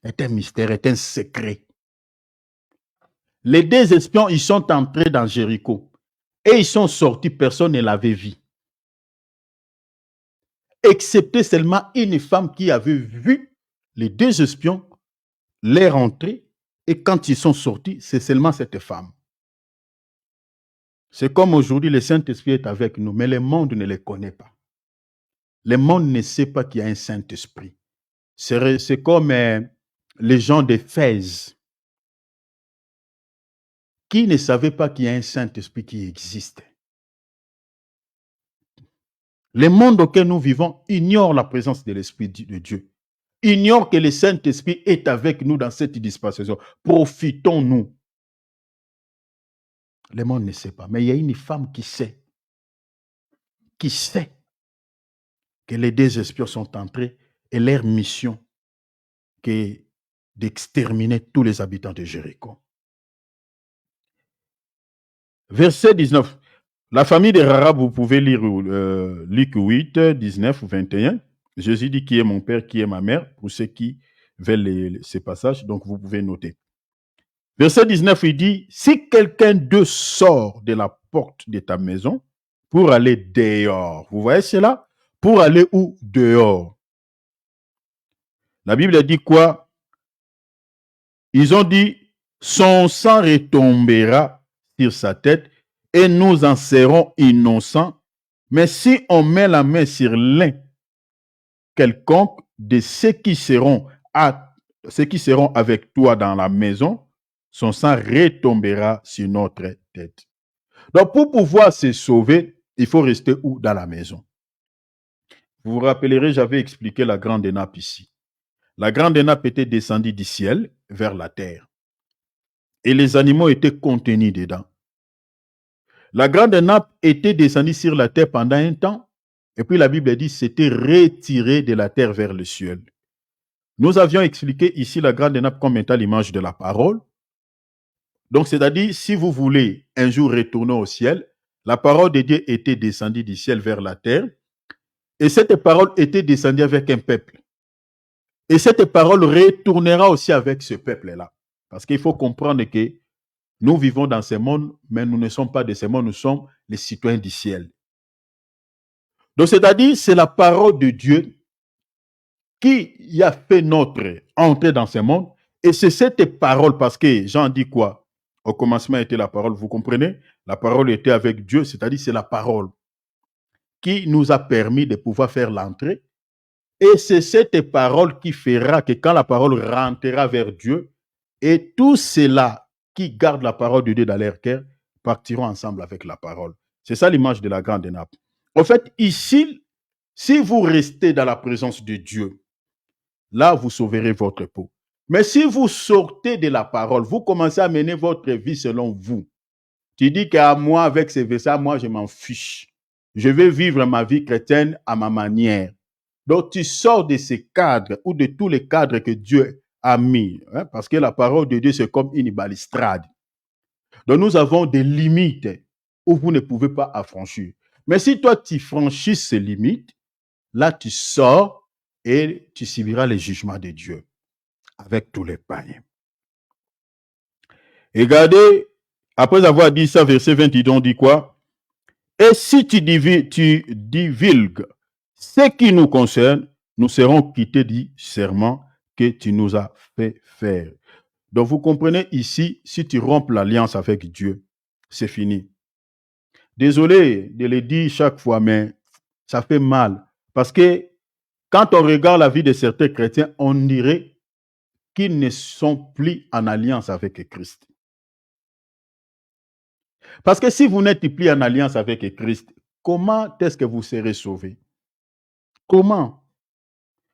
Est un mystère, est un secret. Les deux espions, ils sont entrés dans Jéricho. Et ils sont sortis, personne ne l'avait vu. Excepté seulement une femme qui avait vu les deux espions les rentrer. Et quand ils sont sortis, c'est seulement cette femme. C'est comme aujourd'hui, le Saint-Esprit est avec nous, mais le monde ne le connaît pas. Le monde ne sait pas qu'il y a un Saint-Esprit. C'est comme les gens d'Éphèse qui ne savaient pas qu'il y a un Saint-Esprit qui existe. Le monde auquel nous vivons ignore la présence de l'Esprit de Dieu. Ignore que le Saint-Esprit est avec nous dans cette dispensation. Profitons-nous. Le monde ne sait pas. Mais il y a une femme qui sait que les deux espions sont entrés et leur mission est d'exterminer tous les habitants de Jéricho. Verset 19. La famille de Rahab, vous pouvez lire Luc 8, 19 ou 21. Jésus dit qui est mon père, qui est ma mère, pour ceux qui veulent ces passages, donc vous pouvez noter. Verset 19, il dit, si quelqu'un d'eux sort de la porte de ta maison pour aller dehors, vous voyez cela? Pour aller où? Dehors. La Bible dit quoi? Ils ont dit, son sang retombera sur sa tête et nous en serons innocents. Mais si on met la main sur l'un quelconque de ceux qui seront avec toi dans la maison, son sang retombera sur notre tête. Donc, pour pouvoir se sauver, il faut rester où? Dans la maison. Vous vous rappellerez, j'avais expliqué la grande nappe ici. La grande nappe était descendue du ciel vers la terre. Et les animaux étaient contenus dedans. La grande nappe était descendue sur la terre pendant un temps. Et puis la Bible dit c'était retiré de la terre vers le ciel. Nous avions expliqué ici la grande nappe comme étant l'image de la parole. Donc, c'est-à-dire, si vous voulez un jour retourner au ciel, la parole de Dieu était descendue du ciel vers la terre. Et cette parole était descendue avec un peuple. Et cette parole retournera aussi avec ce peuple-là. Parce qu'il faut comprendre que nous vivons dans ce monde, mais nous ne sommes pas de ce monde, nous sommes les citoyens du ciel. Donc, c'est-à-dire, c'est la parole de Dieu qui a fait notre entrée dans ce monde. Et c'est cette parole, parce que Jean dit quoi? Au commencement était la parole, vous comprenez? La parole était avec Dieu, c'est-à-dire c'est la parole qui nous a permis de pouvoir faire l'entrée. Et c'est cette parole qui fera que quand la parole rentrera vers Dieu, et tous ceux-là qui gardent la parole de Dieu dans leur cœur partirons ensemble avec la parole. C'est ça l'image de la grande nappe. En fait, ici, si vous restez dans la présence de Dieu, là, vous sauverez votre peau. Mais si vous sortez de la parole, vous commencez à mener votre vie selon vous. Tu dis qu'à moi, avec ces versets, moi, je m'en fiche. Je vais vivre ma vie chrétienne à ma manière. Donc, tu sors de ces cadres ou de tous les cadres que Dieu a mis. Hein, parce que la parole de Dieu, c'est comme une balustrade. Donc, nous avons des limites où vous ne pouvez pas affranchir. Mais si toi, tu franchis ces limites, là, tu sors et tu subiras les jugements de Dieu avec tous les païens. Et regardez, après avoir dit ça, verset 20, on dit quoi? Et si tu divulgues ce qui nous concerne, nous serons quittés du serment que tu nous as fait faire. Donc vous comprenez ici, si tu rompes l'alliance avec Dieu, c'est fini. Désolé de le dire chaque fois, mais ça fait mal. Parce que quand on regarde la vie de certains chrétiens, on dirait qu'ils ne sont plus en alliance avec Christ. Parce que si vous n'êtes plus en alliance avec Christ, comment est-ce que vous serez sauvés? Comment?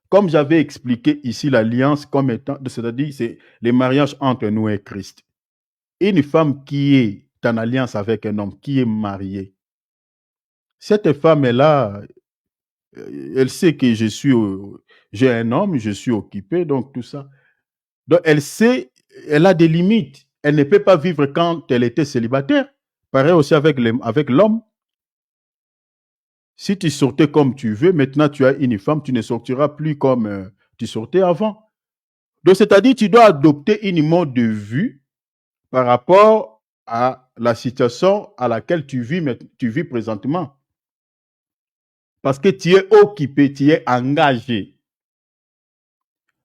Comme j'avais expliqué ici l'alliance comme étant, c'est-à-dire c'est le mariage entre nous et Christ. Une femme qui est en alliance avec un homme, qui est marié, cette femme-là, elle sait que j'ai un homme, je suis occupé, donc tout ça. Donc elle sait, elle a des limites. Elle ne peut pas vivre quand elle était célibataire. Pareil aussi avec l'homme. Si tu sortais comme tu veux, maintenant tu as une femme, tu ne sortiras plus comme tu sortais avant. Donc, c'est-à-dire tu dois adopter une mode de vue par rapport à la situation à laquelle tu vis présentement. Parce que tu es occupé, tu es engagé.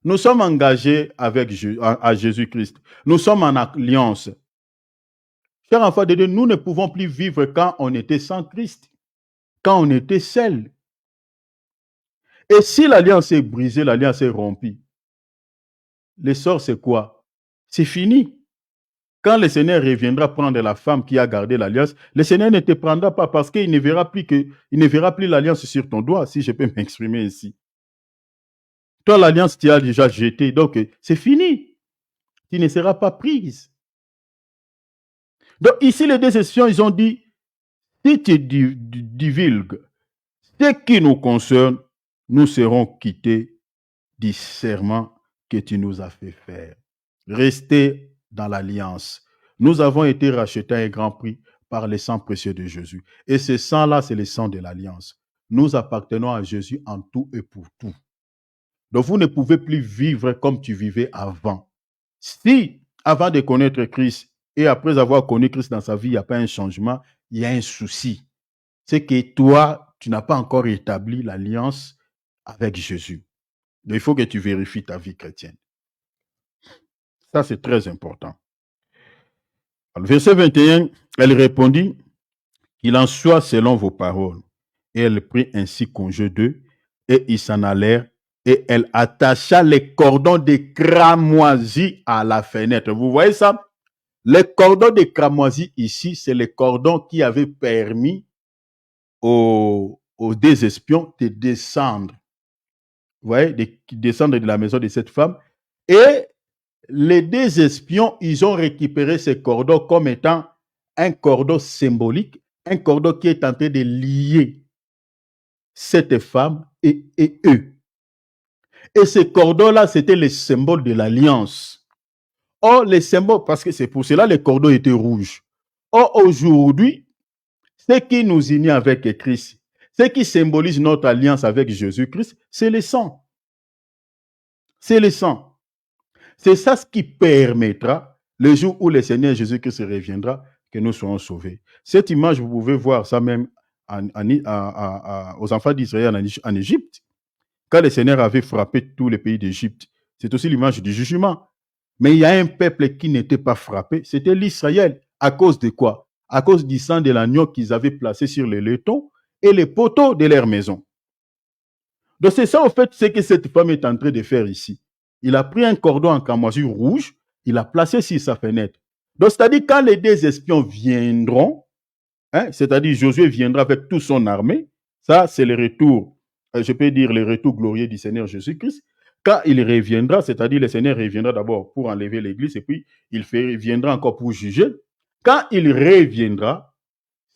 Nous sommes engagés avec à Jésus-Christ. Nous sommes en alliance. Chers enfants de Dieu, nous ne pouvons plus vivre quand on était sans Christ, quand on était seul. Et si l'alliance est brisée, l'alliance est rompue, le sort c'est quoi? C'est fini. Quand le Seigneur reviendra prendre la femme qui a gardé l'alliance, le Seigneur ne te prendra pas parce qu'il ne verra plus l'alliance sur ton doigt, si je peux m'exprimer ici. Toi, l'alliance, tu as déjà jeté, donc c'est fini. Tu ne seras pas prise. Donc ici, les deux sessions, ils ont dit, si tu divulgues ce qui nous concerne, nous serons quittés du serment que tu nous as fait faire. Restez dans l'alliance. Nous avons été rachetés à un grand prix par le sang précieux de Jésus. Et ce sang-là, c'est le sang de l'alliance. Nous appartenons à Jésus en tout et pour tout. Donc, vous ne pouvez plus vivre comme tu vivais avant. Si, avant de connaître Christ et après avoir connu Christ dans sa vie, il n'y a pas un changement, il y a un souci. C'est que toi, tu n'as pas encore établi l'alliance avec Jésus. Donc, il faut que tu vérifies ta vie chrétienne. Ça, c'est très important. Alors, verset 21, elle répondit, qu'il en soit selon vos paroles. Et elle prit ainsi congé d'eux, et ils s'en allèrent, et elle attacha les cordons de cramoisi à la fenêtre. Vous voyez ça? Les cordons de cramoisi ici, c'est les cordons qui avaient permis aux deux espions de descendre. Vous voyez, de descendre de la maison de cette femme. Et les deux espions, ils ont récupéré ces cordons comme étant un cordon symbolique, un cordon qui est en train de lier cette femme et eux. Et ces cordons-là, c'était le symbole de l'alliance. Or, les symboles, parce que c'est pour cela que les cordons étaient rouges. Or, aujourd'hui, ce qui nous unit avec Christ, ce qui symbolise notre alliance avec Jésus-Christ, c'est le sang. C'est le sang. C'est ça ce qui permettra, le jour où le Seigneur Jésus-Christ reviendra, que nous soyons sauvés. Cette image, vous pouvez voir ça même aux enfants d'Israël en Égypte. Quand le Seigneur avait frappé tous les pays d'Égypte, c'est aussi l'image du jugement. Mais il y a un peuple qui n'était pas frappé, c'était l'Israël. À cause de quoi? À cause du sang de l'agneau qu'ils avaient placé sur les laitons et les poteaux de leur maison. Donc c'est ça, au fait, ce que cette femme est en train de faire ici. Il a pris un cordon en cramoisi rouge, il l'a placé sur sa fenêtre. Donc, c'est-à-dire, quand les deux espions viendront, hein, c'est-à-dire Josué viendra avec toute son armée, ça, c'est le retour, je peux dire le retour glorieux du Seigneur Jésus-Christ. Quand il reviendra, c'est-à-dire le Seigneur reviendra d'abord pour enlever l'Église et puis il viendra encore pour juger. Quand il reviendra,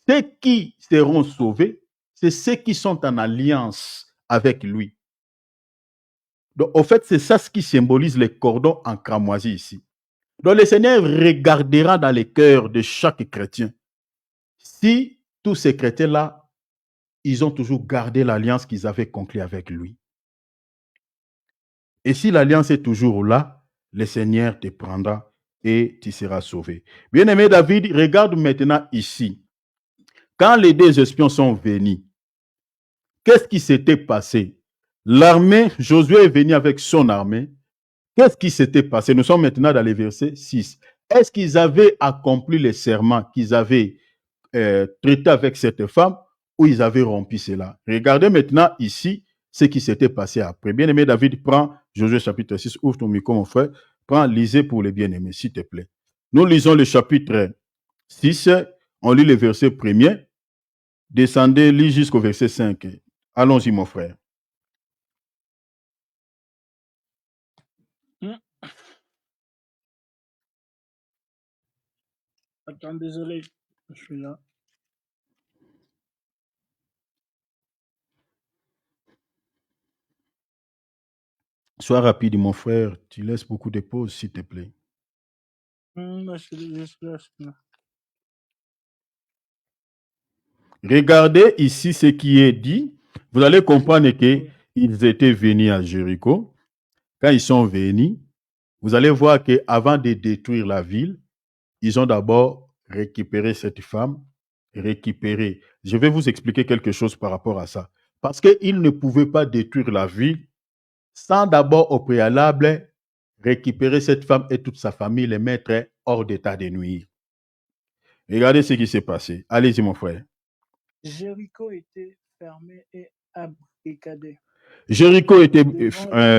ceux qui seront sauvés, c'est ceux qui sont en alliance avec lui. Donc, au fait, c'est ça ce qui symbolise les cordons en cramoisi ici. Donc, le Seigneur regardera dans les cœurs de chaque chrétien. Si tous ces chrétiens-là, ils ont toujours gardé l'alliance qu'ils avaient conclue avec lui. Et si l'alliance est toujours là, le Seigneur te prendra et tu seras sauvé. Bien-aimé David, regarde maintenant ici. Quand les deux espions sont venus, qu'est-ce qui s'était passé? L'armée, Josué est venu avec son armée. Qu'est-ce qui s'était passé? Nous sommes maintenant dans les versets 6. Est-ce qu'ils avaient accompli les serments qu'ils avaient traités avec cette femme ou ils avaient rompu cela? Regardez maintenant ici ce qui s'était passé après. Bien-aimé David, prends Josué chapitre 6, ouvre ton micro mon frère, prends, lisez pour les bien-aimés, s'il te plaît. Nous lisons le chapitre 6, on lit le verset 1er, descendez, lis jusqu'au verset 5. Allons-y mon frère. Attends, désolé, je suis là. Sois rapide, mon frère. Tu laisses beaucoup de pauses, s'il te plaît. Je suis là. Regardez ici ce qui est dit. Vous allez comprendre qu'ils étaient venus à Jéricho. Quand ils sont venus, vous allez voir qu'avant de détruire la ville, ils ont d'abord récupéré cette femme. Je vais vous expliquer quelque chose par rapport à ça. Parce qu'ils ne pouvaient pas détruire la ville sans d'abord au préalable récupérer cette femme et toute sa famille, les mettre hors d'état de nuire. Regardez ce qui s'est passé. Allez-y, mon frère. Jéricho était fermé et barricadé. Jéricho était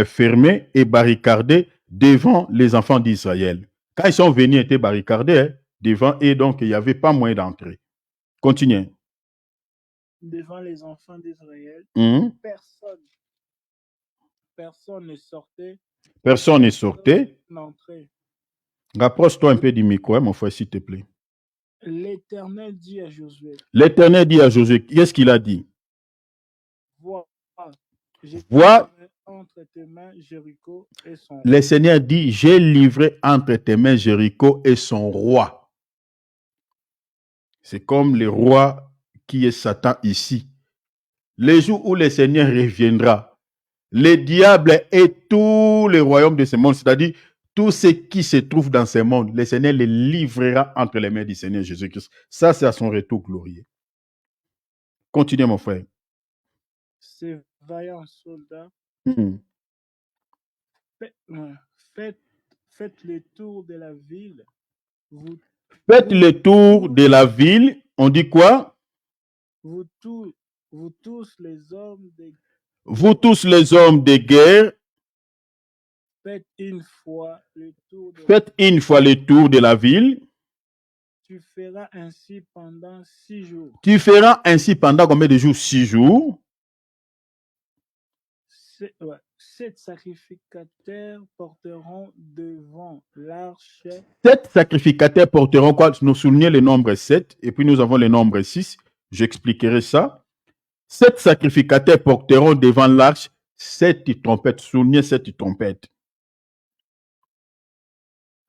fermé et barricadé devant les enfants d'Israël. Quand ils sont venus, ils étaient barricadés devant et donc il n'y avait pas moyen d'entrer. Continuez. Devant les enfants d'Israël, personne ne sortait. Personne ne sortait. N'entrait. Rapproche-toi un peu du micro, mon frère, s'il te plaît. L'Éternel dit à Josué. L'Éternel dit à Josué, qu'est-ce qu'il a dit? Vois, entre tes mains Jéricho et son roi. Le Seigneur dit, j'ai livré entre tes mains Jéricho et son roi. C'est comme le roi qui est Satan ici. Les jours où le Seigneur reviendra, les diables et tous les royaumes de ce monde, c'est-à-dire tout ce qui se trouve dans ce monde, le Seigneur les livrera entre les mains du Seigneur Jésus-Christ. Ça, c'est à son retour glorieux. Continuez, mon frère. Ces vaillants soldats, faites le tour de la ville. Faites le tour de la ville. On dit quoi? Vous tous les hommes de guerre. Faites une fois le tour de la ville. Tu feras ainsi pendant 6 jours. Tu feras ainsi pendant combien de jours? 6 jours. 7 sacrificateurs porteront devant l'arche. 7 sacrificateurs porteront quoi? Nous soulignons le nombre 7 et puis nous avons le nombre 6. J'expliquerai ça. 7 sacrificateurs porteront devant l'arche 7 trompettes. Soulignez 7 trompettes.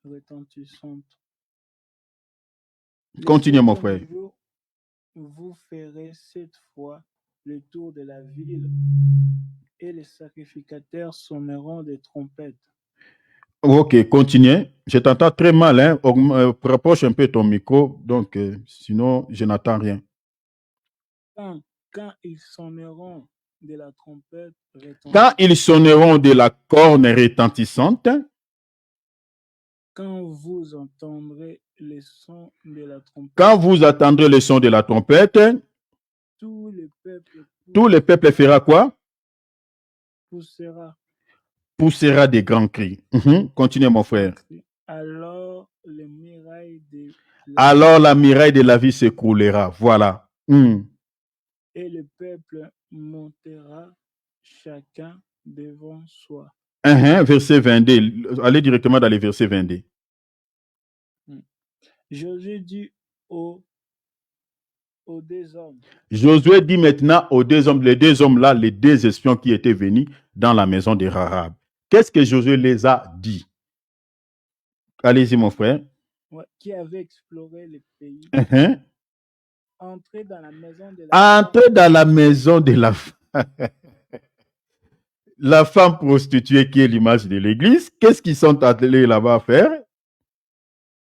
Retentissantes. Continuez, mon frère. Vous ferez 7 fois le tour de la ville et les sacrificateurs sonneront des trompettes. Ok, continuez. Je t'entends très mal. Hein? Rapproche un peu ton micro, donc sinon je n'entends rien. Quand ils sonneront de la trompette retentissante. Quand ils sonneront de la corne retentissante. Quand vous entendrez le son de la trompette. Quand vous attendrez le son de la trompette. Tout le peuple fera quoi? Poussera des grands cris. Continuez, mon frère. Alors les murailles de Alors la muraille de la vie s'écroulera. Voilà. Et le peuple montera chacun devant soi. Verset 22. Allez directement dans les versets 22. Josué dit aux deux hommes. Josué dit maintenant aux deux hommes, les deux hommes là, les deux espions qui étaient venus dans la maison de Rahab. Qu'est-ce que Josué les a dit? Allez-y, mon frère. Ouais, qui avait exploré le pays. Entrer dans la maison de la femme. La femme prostituée qui est l'image de l'église. Qu'est-ce qu'ils sont allés là-bas faire?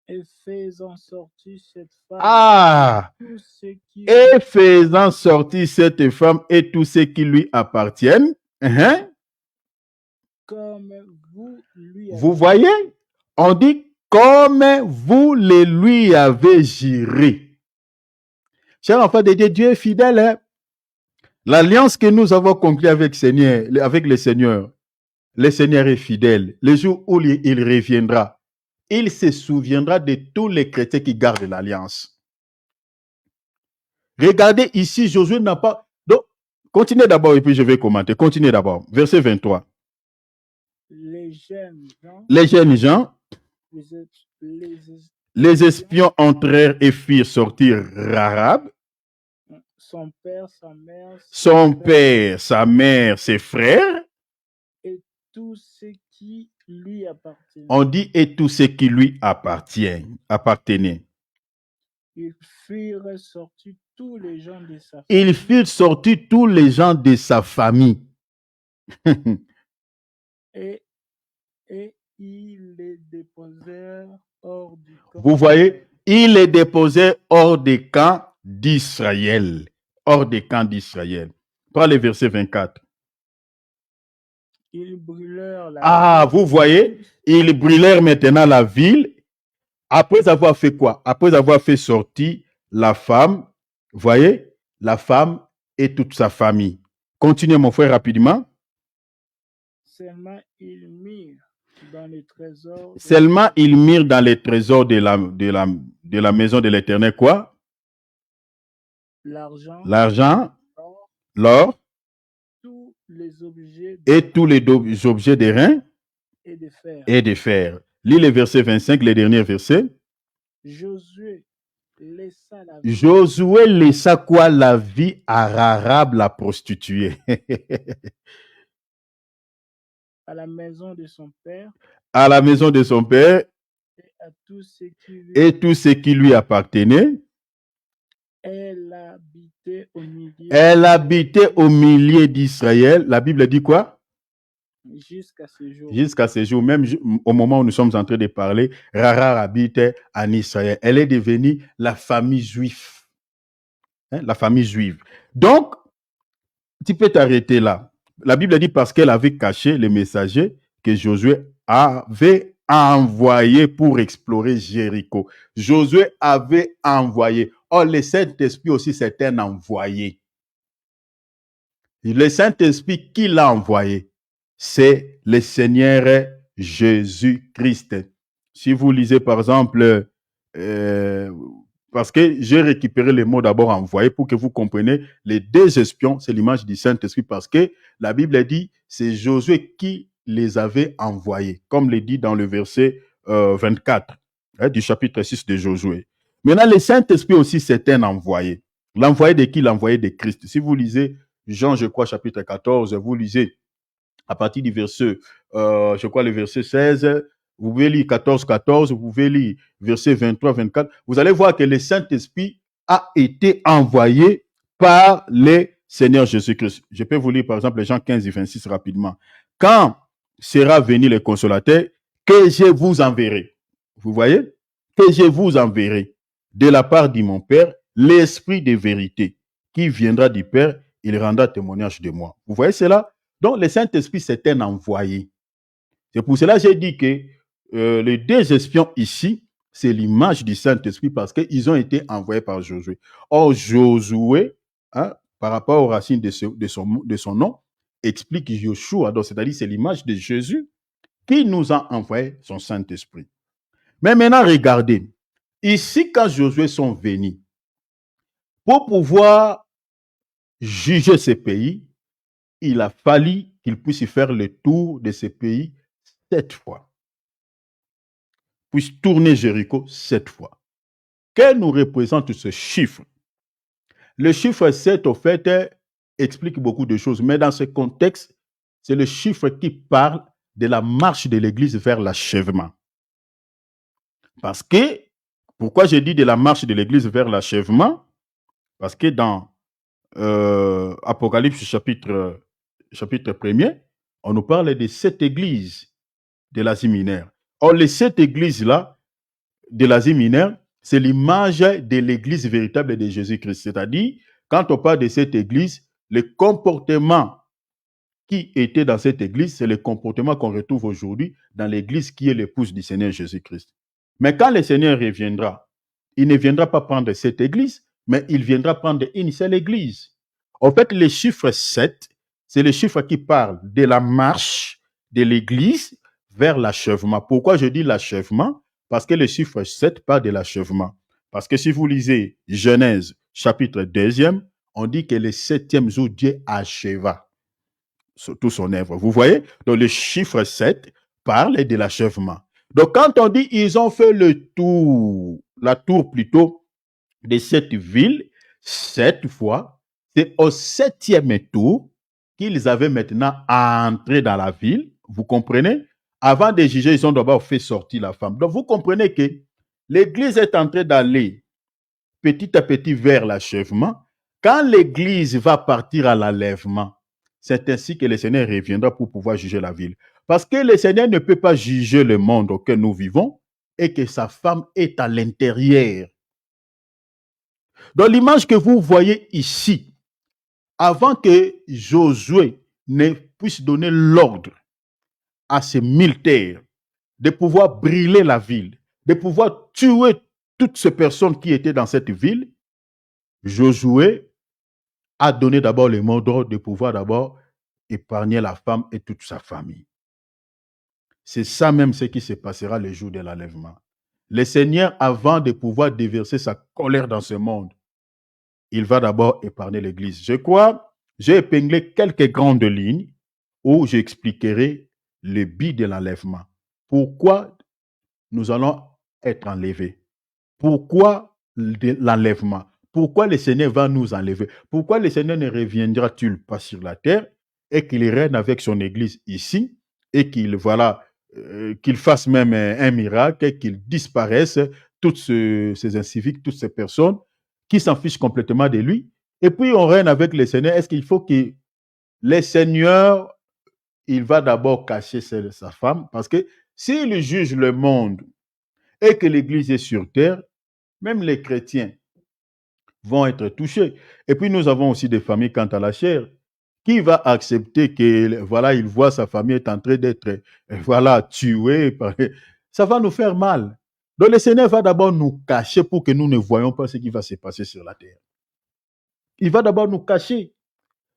Et faisant sortir cette femme. Et faisant sortir cette femme et tous ceux qui lui appartiennent. Comme vous lui avez. Vous voyez? On dit comme vous les lui avez juré. Chers enfants de Dieu, Dieu est fidèle. Hein? L'alliance que nous avons conclue avec le Seigneur est fidèle. Le jour où il reviendra, il se souviendra de tous les chrétiens qui gardent l'alliance. Regardez ici, Josué n'a pas... Donc, continuez d'abord et puis je vais commenter. Continuez d'abord. Verset 23. Les jeunes gens, les espions entrèrent et firent sortir Rahab, son père, sa mère, ses frères, et tous ceux qui lui appartenaient. On dit et tous ceux qui lui appartenaient. Ils firent sortir tous les gens de sa famille. Ils firent sortir tous les gens de sa famille. et ils les déposèrent hors du camp. Vous voyez, ils les déposèrent hors des camps d'Israël. Hors des camps d'Israël. Prends le verset 24. Ils brûlèrent la ville. Vous voyez, ils brûlèrent maintenant la ville. Après avoir fait quoi? Après avoir fait sortir la femme, voyez, la femme et toute sa famille. Continuez, mon frère, rapidement. Seulement, ils mirent dans les trésors. Seulement, ils mirent dans les trésors de la maison de l'Éternel quoi? L'argent, l'or, tous les objets et tous les objets d'airain et de fer. Lis le verset 25, les derniers versets. Josué laissa quoi? La vie à Rahab, la prostituée. À la maison de son père. À la maison de son père. Et à tous ceux qui lui appartenaient. Elle habitait au milieu d'Israël. La Bible dit quoi? Jusqu'à ce jour. Jusqu'à ce jour, même au moment où nous sommes en train de parler, Rahab habitait en Israël. Elle est devenue la famille juive. La famille juive. Donc, tu peux t'arrêter là. La Bible dit parce qu'elle avait caché les messagers que Josué avait envoyés pour explorer Jéricho. Josué avait envoyé. Or, le Saint-Esprit aussi, c'est un envoyé. Le Saint-Esprit, qui l'a envoyé? C'est le Seigneur Jésus-Christ. Si vous lisez, par exemple, parce que j'ai récupéré les mots d'abord envoyés pour que vous compreniez, les deux espions, c'est l'image du Saint-Esprit parce que la Bible dit, c'est Josué qui les avait envoyés, comme le dit dans le verset 24 du chapitre 6 de Josué. Maintenant, le Saint-Esprit aussi, c'est un envoyé. L'envoyé de qui? L'envoyé de Christ. Si vous lisez Jean, je crois, chapitre 14, vous lisez à partir du verset, je crois, le verset 16, vous pouvez lire 14, vous pouvez lire verset 23, 24. Vous allez voir que le Saint-Esprit a été envoyé par le Seigneur Jésus-Christ. Je peux vous lire, par exemple, Jean 15 et 26 rapidement. Quand sera venu le consolateur, que je vous enverrai. Vous voyez? Que je vous enverrai de la part de mon Père, l'Esprit de vérité qui viendra du Père, il rendra témoignage de moi. Vous voyez cela? Donc, le Saint-Esprit, c'est un envoyé. C'est pour cela que j'ai dit que les deux espions ici, c'est l'image du Saint-Esprit parce qu'ils ont été envoyés par Josué. Or, Josué, par rapport aux racines de son nom, explique Yoshua, c'est-à-dire c'est l'image de Jésus qui nous a envoyé son Saint-Esprit. Mais maintenant, regardez. Ici, quand Josué sont venus, pour pouvoir juger ces pays, il a fallu qu'il puisse faire le tour de ces pays 7 fois. Puisse tourner Jéricho 7 fois. Que nous représente ce chiffre? Le chiffre 7, au fait, explique beaucoup de choses, mais dans ce contexte, c'est le chiffre qui parle de la marche de l'Église vers l'achèvement. Parce que, pourquoi j'ai dit de la marche de l'Église vers l'achèvement? Parce que dans Apocalypse chapitre 1er, on nous parle de 7 églises de l'Asie mineure. Or, les 7 églises-là de l'Asie mineure, c'est l'image de l'église véritable de Jésus-Christ. C'est-à-dire, quand on parle de cette église, le comportement qui était dans cette église, c'est le comportement qu'on retrouve aujourd'hui dans l'église qui est l'épouse du Seigneur Jésus-Christ. Mais quand le Seigneur reviendra, il ne viendra pas prendre cette église, mais il viendra prendre une seule église. En fait, le chiffre 7, c'est le chiffre qui parle de la marche de l'église vers l'achèvement. Pourquoi je dis l'achèvement? Parce que le chiffre 7 parle de l'achèvement. Parce que si vous lisez Genèse chapitre 2, on dit que le 7e jour, Dieu acheva tout son œuvre. Vous voyez? Donc le chiffre 7 parle de l'achèvement. Donc quand on dit ils ont fait le tour, la tour plutôt de cette ville 7 fois, c'est au 7e tour qu'ils avaient maintenant à entrer dans la ville. Vous comprenez? Avant de juger, ils ont d'abord fait sortir la femme. Donc vous comprenez que l'Église est en train d'aller petit à petit vers l'achèvement. Quand l'Église va partir à l'enlèvement, c'est ainsi que le Seigneur reviendra pour pouvoir juger la ville. Parce que le Seigneur ne peut pas juger le monde auquel nous vivons et que sa femme est à l'intérieur. Dans l'image que vous voyez ici, avant que Josué ne puisse donner l'ordre à ses militaires de pouvoir brûler la ville, de pouvoir tuer toutes ces personnes qui étaient dans cette ville, Josué a donné d'abord le mot d'ordre de pouvoir d'abord épargner la femme et toute sa famille. C'est ça même ce qui se passera le jour de l'enlèvement. Le Seigneur, avant de pouvoir déverser sa colère dans ce monde, il va d'abord épargner l'Église. Je crois, j'ai épinglé quelques grandes lignes où j'expliquerai le but de l'enlèvement. Pourquoi nous allons être enlevés? Pourquoi l'enlèvement? Pourquoi le Seigneur va nous enlever? Pourquoi le Seigneur ne reviendra-t-il pas sur la terre et qu'il règne avec son Église ici et qu'il qu'il fasse même un miracle et qu'il disparaisse toutes ces inciviques, toutes ces personnes qui s'en fichent complètement de lui. Et puis on règne avec le Seigneur. Est-ce qu'il faut que le Seigneur, il va d'abord cacher sa femme? Parce que s'il juge le monde et que l'Église est sur terre, même les chrétiens vont être touchés. Et puis nous avons aussi des familles quant à la chair. Qui va accepter que voilà, il voit sa famille est en train d'être voilà tuée? Ça va nous faire mal. Donc le Seigneur va d'abord nous cacher pour que nous ne voyions pas ce qui va se passer sur la terre. Il va d'abord nous cacher.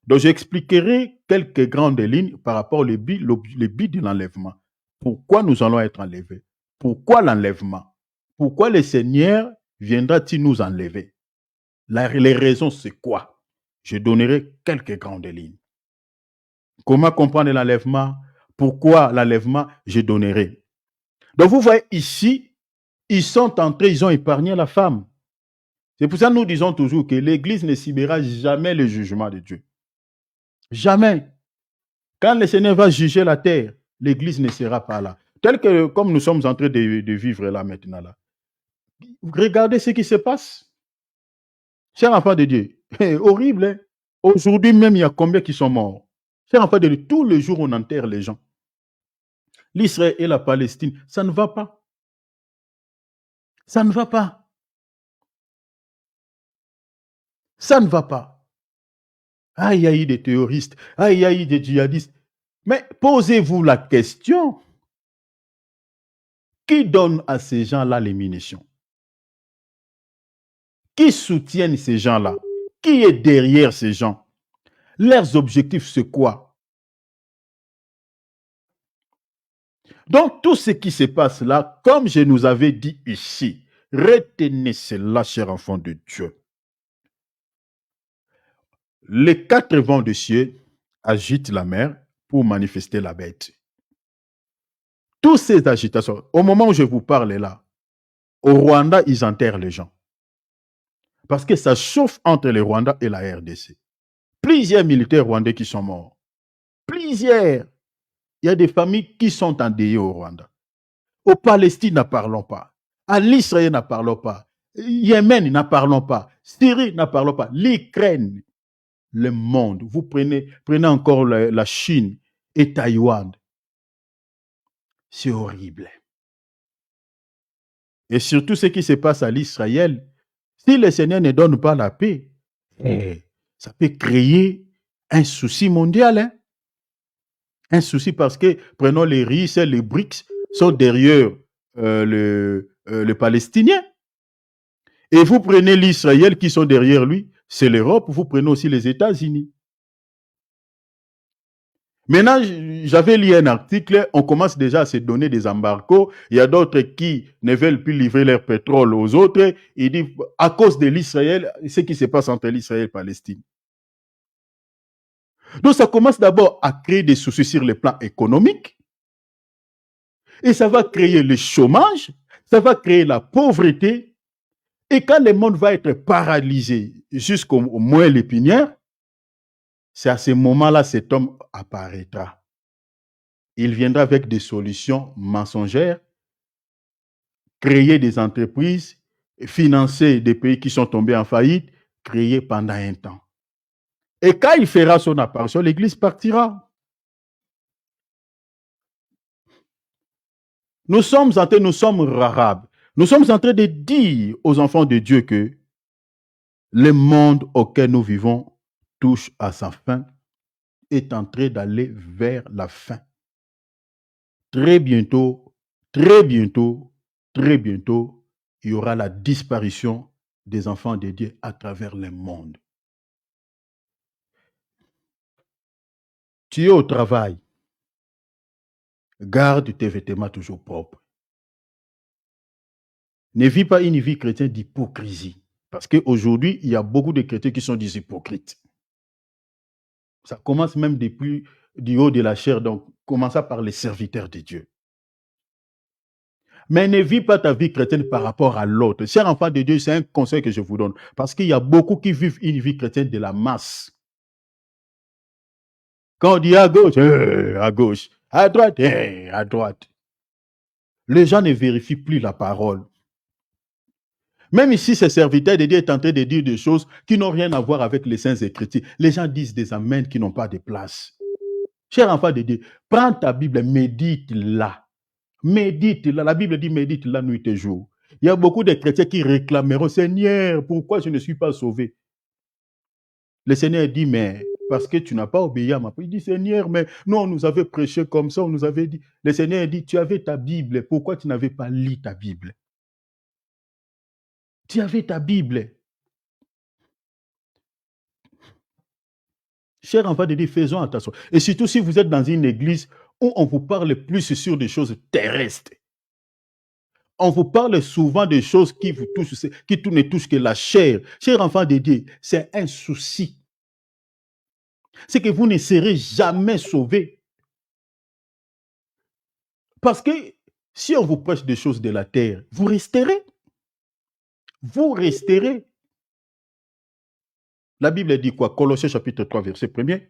Donc j'expliquerai quelques grandes lignes par rapport au but de l'enlèvement. Pourquoi nous allons être enlevés? Pourquoi l'enlèvement? Pourquoi le Seigneur viendra-t-il nous enlever? Les raisons, c'est quoi? Je donnerai quelques grandes lignes. Comment comprendre l'enlèvement? Pourquoi l'enlèvement? Je donnerai. Donc vous voyez ici, ils sont entrés, ils ont épargné la femme. C'est pour ça que nous disons toujours que l'Église ne subira jamais le jugement de Dieu. Jamais. Quand le Seigneur va juger la terre, l'Église ne sera pas là. Tel que comme nous sommes en train de vivre là maintenant. Là. Regardez ce qui se passe. Chers enfants de Dieu, horrible. Hein? Aujourd'hui même, il y a combien qui sont morts? Chers enfants de Dieu, tous les jours, on enterre les gens. L'Israël et la Palestine, ça ne va pas. Ça ne va pas. Ça ne va pas. Ah, il y a eu des terroristes. Ah, il y a eu des djihadistes. Mais posez-vous la question. Qui donne à ces gens-là les munitions? Qui soutiennent ces gens-là? Qui est derrière ces gens? Leurs objectifs, c'est quoi? Donc, tout ce qui se passe là, comme je nous avais dit ici, retenez cela, chers enfants de Dieu. Les 4 vents de cieux agitent la mer pour manifester la bête. Toutes ces agitations, au moment où je vous parle là, au Rwanda, ils enterrent les gens. Parce que ça chauffe entre le Rwanda et la RDC. Plusieurs militaires rwandais qui sont morts. Plusieurs. Il y a des familles qui sont endeuillées au Rwanda. Au Palestine, n'en parlons pas. À l'Israël, n'en parlons pas. Yémen, n'en parlons pas. Syrie, n'en parlons pas. L'Ukraine, le monde. Vous prenez encore la Chine et Taïwan. C'est horrible. Et surtout ce qui se passe à l'Israël, si le Seigneur ne donne pas la paix, ça peut créer un souci mondial. Hein? Un souci parce que, prenons les Russes, les BRICS sont derrière le Palestinien. Et vous prenez l'Israël qui sont derrière lui, c'est l'Europe, vous prenez aussi les États-Unis. Maintenant, j'avais lu un article, on commence déjà à se donner des embargos. Il y a d'autres qui ne veulent plus livrer leur pétrole aux autres. Il dit, à cause de l'Israël, ce qui se passe entre l'Israël et la Palestine. Donc, ça commence d'abord à créer des soucis sur le plan économique. Et ça va créer le chômage, ça va créer la pauvreté. Et quand le monde va être paralysé jusqu'au moins l'épinière, c'est à ce moment-là que cet homme apparaîtra. Il viendra avec des solutions mensongères, créer des entreprises, financer des pays qui sont tombés en faillite, créer pendant un temps. Et quand il fera son apparition, l'Église partira. Nous sommes arabes. Nous sommes en train de dire aux enfants de Dieu que le monde auquel nous vivons touche à sa fin, est en train d'aller vers la fin. Très bientôt, il y aura la disparition des enfants de Dieu à travers le monde. Tu es au travail, garde tes vêtements toujours propres. Ne vis pas une vie chrétienne d'hypocrisie. Parce qu'aujourd'hui, il y a beaucoup de chrétiens qui sont des hypocrites. Ça commence même depuis du haut de la chair, donc commençons par les serviteurs de Dieu. Mais ne vis pas ta vie chrétienne par rapport à l'autre. Chers enfants de Dieu, c'est un conseil que je vous donne. Parce qu'il y a beaucoup qui vivent une vie chrétienne de la masse. Quand on dit à gauche, à gauche. À droite, à droite. Les gens ne vérifient plus la parole. Même ici, ces serviteurs de Dieu est en train de dire des choses qui n'ont rien à voir avec les saints écritures. Les gens disent des amens qui n'ont pas de place. Chers enfants de Dieu, prends ta Bible, médite-la. Médite-la. La Bible dit médite-la nuit et jour. Il y a beaucoup de chrétiens qui réclameront, Seigneur, pourquoi je ne suis pas sauvé? Le Seigneur dit, mais parce que tu n'as pas obéi à ma parole. Il dit, Seigneur, mais nous, on nous avait prêché comme ça, on nous avait dit. Le Seigneur dit, tu avais ta Bible, pourquoi tu n'avais pas lu ta Bible? Tu avais ta Bible. Chers enfants de Dieu, faisons attention. Et surtout si vous êtes dans une église où on vous parle plus sur des choses terrestres. On vous parle souvent de choses qui vous touchent, qui ne touchent que la chair. Chers enfants de Dieu, c'est un souci. C'est que vous ne serez jamais sauvés. Parce que si on vous prêche des choses de la terre, vous resterez. Vous resterez. La Bible dit quoi? Colossiens chapitre 3, verset 1er.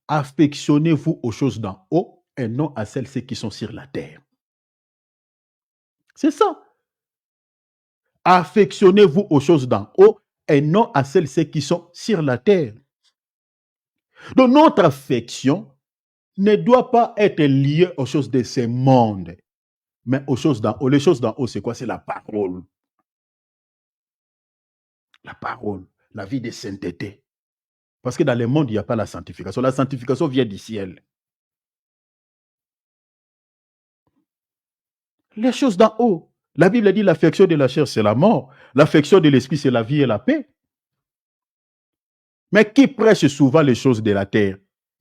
Affectionnez-vous aux choses d'en haut et non à celles qui sont sur la terre. C'est ça. Affectionnez-vous aux choses d'en haut et non à celles qui sont sur la terre. Donc notre affection ne doit pas être liée aux choses de ce monde, mais aux choses d'en haut. Les choses d'en haut, c'est quoi? C'est la parole. La parole, la vie de sainteté. Parce que dans le monde, il n'y a pas la sanctification. La sanctification vient du ciel. Les choses d'en haut. La Bible dit l'affection de la chair, c'est la mort. L'affection de l'esprit, c'est la vie et la paix. Mais qui prêche souvent les choses de la terre?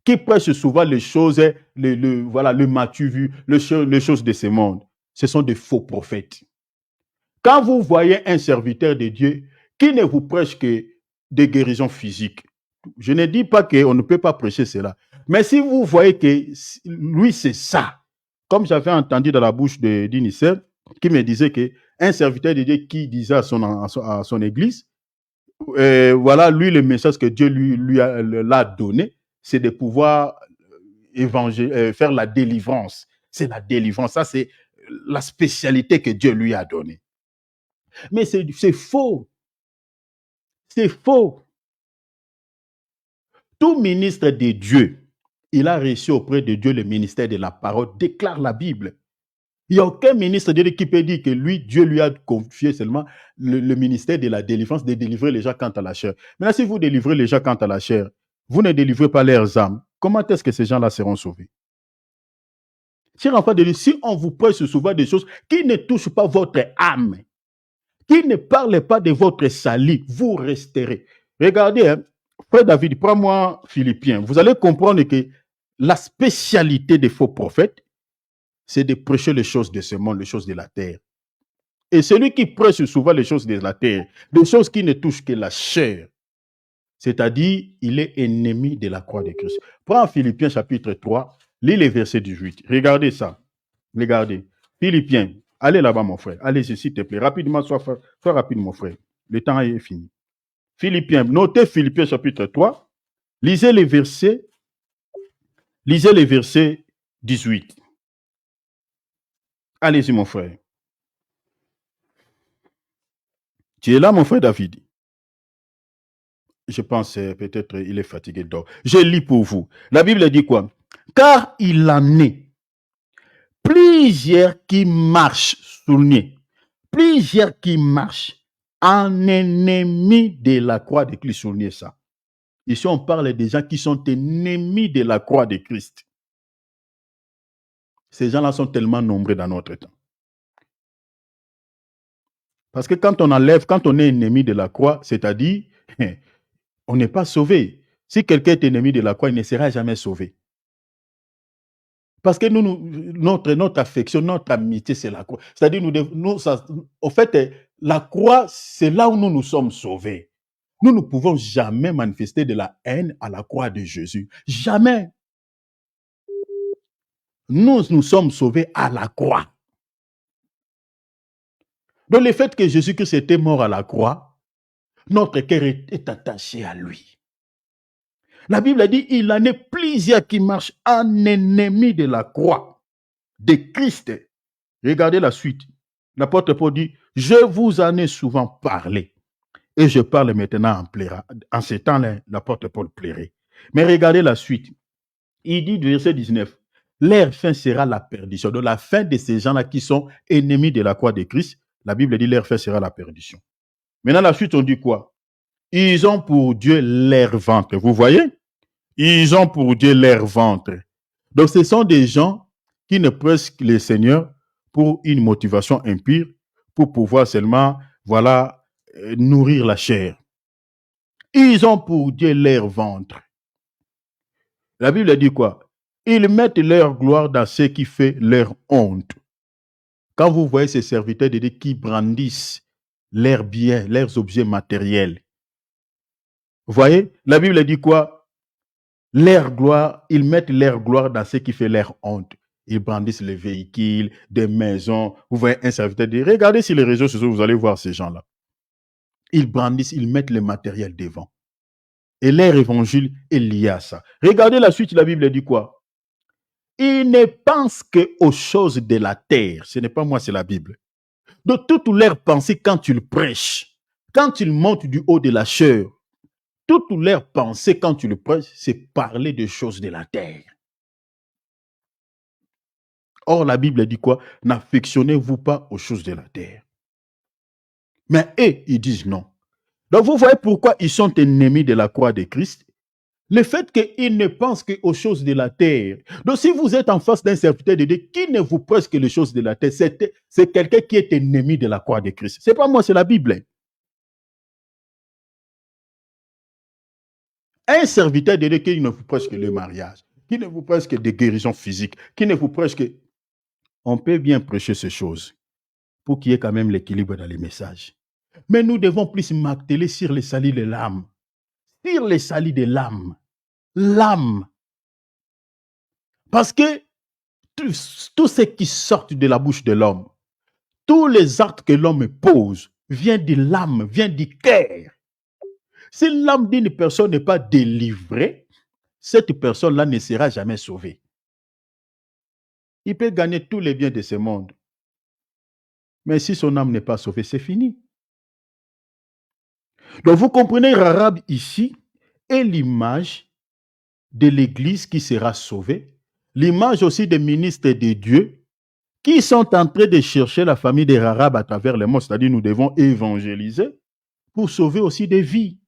qui prêchent souvent les choses, voilà, le m'as-tu vu, les choses de ce monde. Ce sont des faux prophètes. Quand vous voyez un serviteur de Dieu qui ne vous prêche que des guérisons physiques, je ne dis pas qu'on ne peut pas prêcher cela, mais si vous voyez que lui, c'est ça, comme j'avais entendu dans la bouche d'Unicef, qui me disait qu'un serviteur de Dieu qui disait à son église, voilà, lui, le message que Dieu l'a donné, c'est de pouvoir faire la délivrance. C'est la délivrance. Ça, c'est la spécialité que Dieu lui a donnée. Mais c'est faux. C'est faux. Tout ministre de Dieu, il a reçu auprès de Dieu le ministère de la parole, déclare la Bible. Il n'y a aucun ministre de Dieu qui peut dire que lui, Dieu lui a confié seulement le ministère de la délivrance, de délivrer les gens quant à la chair. Maintenant, si vous délivrez les gens quant à la chair, vous ne délivrez pas leurs âmes. Comment est-ce que ces gens-là seront sauvés? Chers enfants de Dieu, si on vous prêche souvent des choses qui ne touchent pas votre âme, qui ne parlent pas de votre salut, vous resterez. Regardez, hein, Frère David, prends-moi Philippiens. Vous allez comprendre que la spécialité des faux prophètes, c'est de prêcher les choses de ce monde, les choses de la terre. Et celui qui prêche souvent les choses de la terre, des choses qui ne touchent que la chair, c'est-à-dire, il est ennemi de la croix de Christ. Prends Philippiens chapitre 3, lis les versets 18. Regardez ça. Regardez. Philippiens, allez là-bas, mon frère. Allez-y, s'il te plaît. Rapidement, sois rapide, mon frère. Le temps est fini. Philippiens, notez Philippiens chapitre 3. Lisez les versets 18. Allez-y, mon frère. Tu es là, mon frère David? Je pense peut-être il est fatigué d'or. Je lis pour vous. La Bible dit quoi? Car il en est plusieurs qui marchent, soulignez, plusieurs qui marchent en ennemi de la croix de Christ, soulignez ça. Ici, on parle des gens qui sont ennemis de la croix de Christ. Ces gens-là sont tellement nombreux dans notre temps. Parce que quand on est ennemi de la croix, c'est-à-dire, on n'est pas sauvé. Si quelqu'un est ennemi de la croix, il ne sera jamais sauvé. Parce que notre affection, notre amitié, c'est la croix. C'est-à-dire, au fait, la croix, c'est là où nous sommes sauvés. Nous ne pouvons jamais manifester de la haine à la croix de Jésus. Jamais. Nous sommes sauvés à la croix. Donc, le fait que Jésus-Christ était mort à la croix, notre cœur est attaché à lui. La Bible dit, il en est plusieurs qui marchent en ennemi de la croix de Christ. Regardez la suite. L'apôtre Paul dit, je vous en ai souvent parlé. Et je parle maintenant en pleurant. En ce temps-là, l'apôtre Paul pleurait. Mais regardez la suite. Il dit, verset 19, leur fin sera la perdition. Donc, la fin de ces gens-là qui sont ennemis de la croix de Christ, la Bible dit, leur fin sera la perdition. Maintenant, la suite, on dit quoi? Ils ont pour Dieu leur ventre. Vous voyez? Ils ont pour Dieu leur ventre. Donc, ce sont des gens qui ne prêchent le Seigneur pour une motivation impure, pour pouvoir seulement, voilà, nourrir la chair. Ils ont pour Dieu leur ventre. La Bible dit quoi? Ils mettent leur gloire dans ce qui fait leur honte. Quand vous voyez ces serviteurs de Dieu qui brandissent leurs biens, leurs objets matériels, vous voyez, la Bible dit quoi? Leur gloire, ils mettent leur gloire dans ce qui fait leur honte. Ils brandissent les véhicules, des maisons. Vous voyez un serviteur de Dieu. Regardez sur les réseaux sociaux, vous allez voir ces gens-là. Ils brandissent, ils mettent le matériel devant. Et leur évangile est lié à ça. Regardez la suite, la Bible dit quoi? Ils ne pensent qu'aux choses de la terre. Ce n'est pas moi, c'est la Bible. De toutes leurs pensées quand ils prêchent, quand ils montent du haut de la chair, toutes leurs pensées quand ils prêchent, c'est parler de choses de la terre. Or, la Bible dit quoi? N'affectionnez-vous pas aux choses de la terre. Mais eux, ils disent non. Donc, vous voyez pourquoi ils sont ennemis de la croix de Christ? Le fait qu'ils ne pensent qu'aux choses de la terre. Donc, si vous êtes en face d'un serviteur de Dieu qui ne vous prêche que les choses de la terre, c'est quelqu'un qui est ennemi de la croix de Christ. Ce n'est pas moi, c'est la Bible. Un serviteur de Dieu qui ne vous prêche que le mariage, qui ne vous prêche que des guérisons physiques, qui ne vous prêche que... On peut bien prêcher ces choses pour qu'il y ait quand même l'équilibre dans les messages. Mais nous devons plus marteler sur les salis de l'âme. Sur les salis de l'âme. L'âme. Parce que tout ce qui sort de la bouche de l'homme, tous les actes que l'homme pose, viennent de l'âme, viennent du cœur. Si l'âme d'une personne n'est pas délivrée, cette personne-là ne sera jamais sauvée. Il peut gagner tous les biens de ce monde. Mais si son âme n'est pas sauvée, c'est fini. Donc vous comprenez, Rahab ici est l'image de l'Église qui sera sauvée, l'image aussi des ministres de Dieu qui sont en train de chercher la famille de Rahab à travers le monde, c'est-à-dire nous devons évangéliser pour sauver aussi des vies.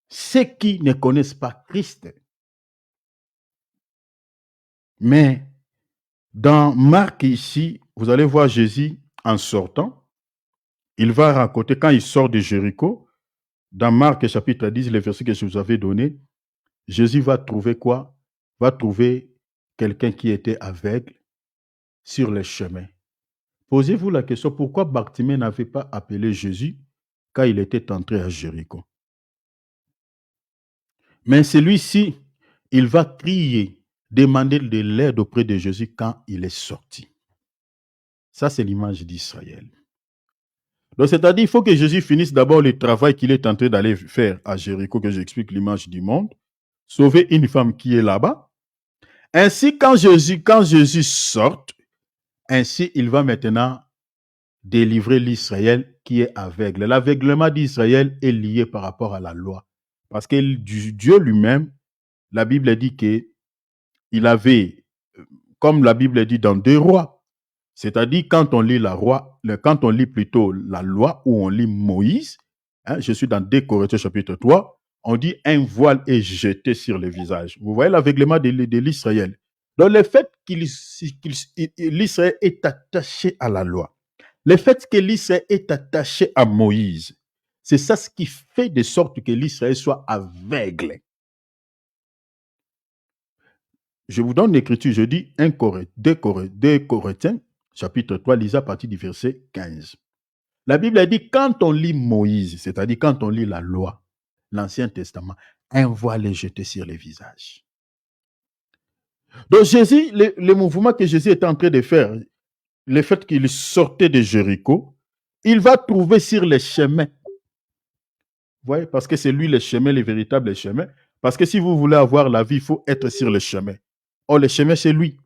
Ceux qui ne connaissent pas Christ. Mais dans Marc ici, vous allez voir Jésus en sortant, il va raconter quand il sort de Jéricho, dans Marc chapitre 10, le verset que je vous avais donné, Jésus va trouver quoi? Va trouver quelqu'un qui était aveugle sur le chemin. Posez-vous la question, pourquoi Bartimée n'avait pas appelé Jésus quand il était entré à Jéricho? Mais celui-ci, il va crier, demander de l'aide auprès de Jésus quand il est sorti. Ça, c'est l'image d'Israël. Donc, c'est-à-dire, il faut que Jésus finisse d'abord le travail qu'il est en train d'aller faire à Jéricho, que j'explique l'image du monde, sauver une femme qui est là-bas. Ainsi, quand Jésus sort, ainsi, il va maintenant délivrer l'Israël qui est aveugle. L'aveuglement d'Israël est lié par rapport à la loi. Parce que Dieu lui-même, la Bible dit qu'il avait, comme la Bible dit dans 2 Rois, c'est-à-dire quand on lit quand on lit plutôt la loi ou on lit Moïse, je suis dans 2 Corinthiens chapitre 3, on dit un voile est jeté sur le visage. Vous voyez l'aveuglement de l'Israël. Donc le fait l'Israël est attaché à la loi, le fait que l'Israël est attaché à Moïse, c'est ça ce qui fait de sorte que l'Israël soit aveugle. Je vous donne l'écriture, je dis 2 Corinthiens, chapitre 3, lisez à partir du verset 15. La Bible dit, quand on lit Moïse, c'est-à-dire quand on lit la loi, l'Ancien Testament, un voile est jeté sur les visages. Donc Jésus, le mouvement que Jésus est en train de faire, le fait qu'il sortait de Jéricho, il va trouver sur les chemins. Vous voyez, parce que c'est lui le chemin, le véritable chemin. Parce que si vous voulez avoir la vie, il faut être sur le chemin. Or, le chemin, c'est lui.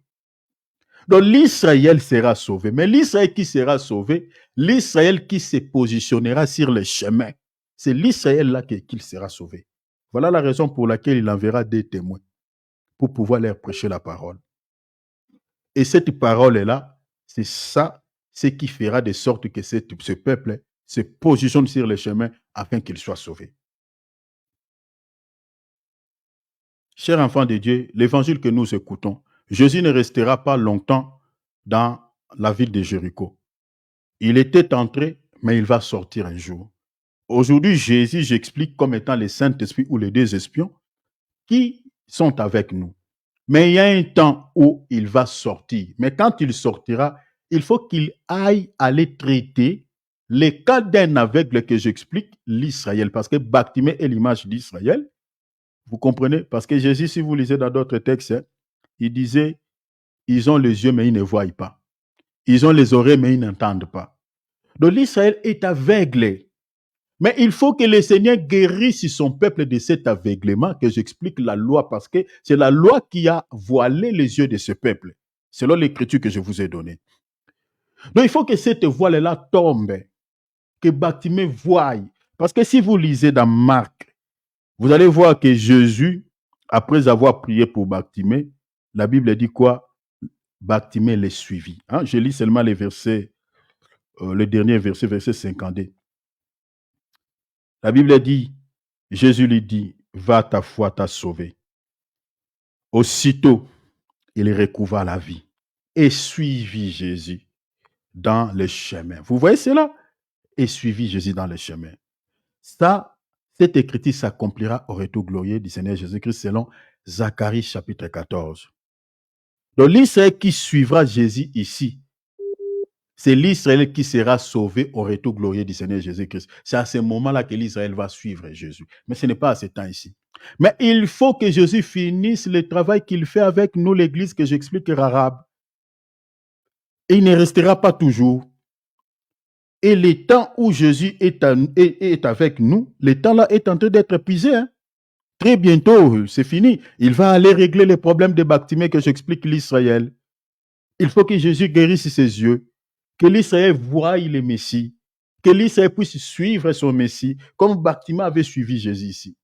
Donc, l'Israël sera sauvé. Mais l'Israël qui sera sauvé, l'Israël qui se positionnera sur le chemin, c'est l'Israël-là qu'il sera sauvé. Voilà la raison pour laquelle il enverra des témoins pour pouvoir leur prêcher la parole. Et cette parole-là, c'est ça, ce qui fera de sorte que ce peuple se positionne sur le chemin afin qu'il soit sauvé. Chers enfants de Dieu, l'évangile que nous écoutons, Jésus ne restera pas longtemps dans la ville de Jéricho. Il était entré, mais il va sortir un jour. Aujourd'hui, Jésus, j'explique comme étant le Saint-Esprit ou les 2 espions qui sont avec nous. Mais il y a un temps où il va sortir. Mais quand il sortira, il faut qu'il aille aller traiter le cas d'un aveugle que j'explique, l'Israël. Parce que Bartimée est l'image d'Israël. Vous comprenez? Parce que Jésus, si vous lisez dans d'autres textes, il disait, ils ont les yeux, mais ils ne voient pas. Ils ont les oreilles, mais ils n'entendent pas. Donc l'Israël est aveugle. Mais il faut que le Seigneur guérisse son peuple de cet aveuglement, que j'explique la loi, parce que c'est la loi qui a voilé les yeux de ce peuple, selon l'écriture que je vous ai donnée. Donc il faut que cette voile-là tombe, que Bartimée voie. Parce que si vous lisez dans Marc, vous allez voir que Jésus, après avoir prié pour Bartimée, la Bible dit quoi? Bartimée les suivit. Je lis seulement les versets, le dernier verset, verset 52. La Bible dit, Jésus lui dit, va, ta foi t'a sauvé. Aussitôt, il recouvra la vie et suivit Jésus dans le chemin. Vous voyez cela? Et suivit Jésus dans le chemin. Ça, Cette écriture s'accomplira au retour glorieux du Seigneur Jésus-Christ selon Zacharie chapitre 14. Donc l'Israël qui suivra Jésus ici, c'est l'Israël qui sera sauvé au retour glorieux du Seigneur Jésus-Christ. C'est à ce moment-là que l'Israël va suivre Jésus. Mais ce n'est pas à ce temps ici. Mais il faut que Jésus finisse le travail qu'il fait avec nous, l'Église que j'explique arabe. Et il ne restera pas toujours. Et le temps où Jésus est avec nous, le temps là est en train d'être épuisé. Hein? Très bientôt, c'est fini. Il va aller régler les problèmes de Bartimée que j'explique l'Israël. Il faut que Jésus guérisse ses yeux, que l'Israël voie le Messie, que l'Israël puisse suivre son Messie, comme Bartimée avait suivi Jésus ici.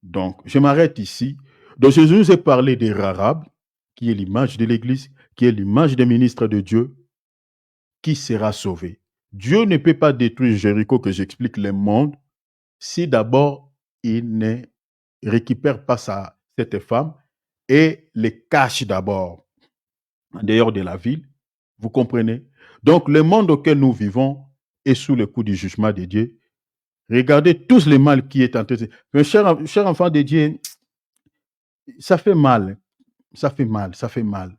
Donc, je m'arrête ici. Donc, Jésus nous a parlé des Arabes, qui est l'image de l'Église, qui est l'image des ministres de Dieu, qui sera sauvé. Dieu ne peut pas détruire Jéricho, que j'explique le monde, si d'abord il ne récupère pas cette femme et les cache d'abord en dehors de la ville. Vous comprenez? Donc, le monde auquel nous vivons est sous le coup du jugement de Dieu. Regardez tous les mal qui est en train de... Mais cher enfant de Dieu, ça fait mal. Ça fait mal, ça fait mal.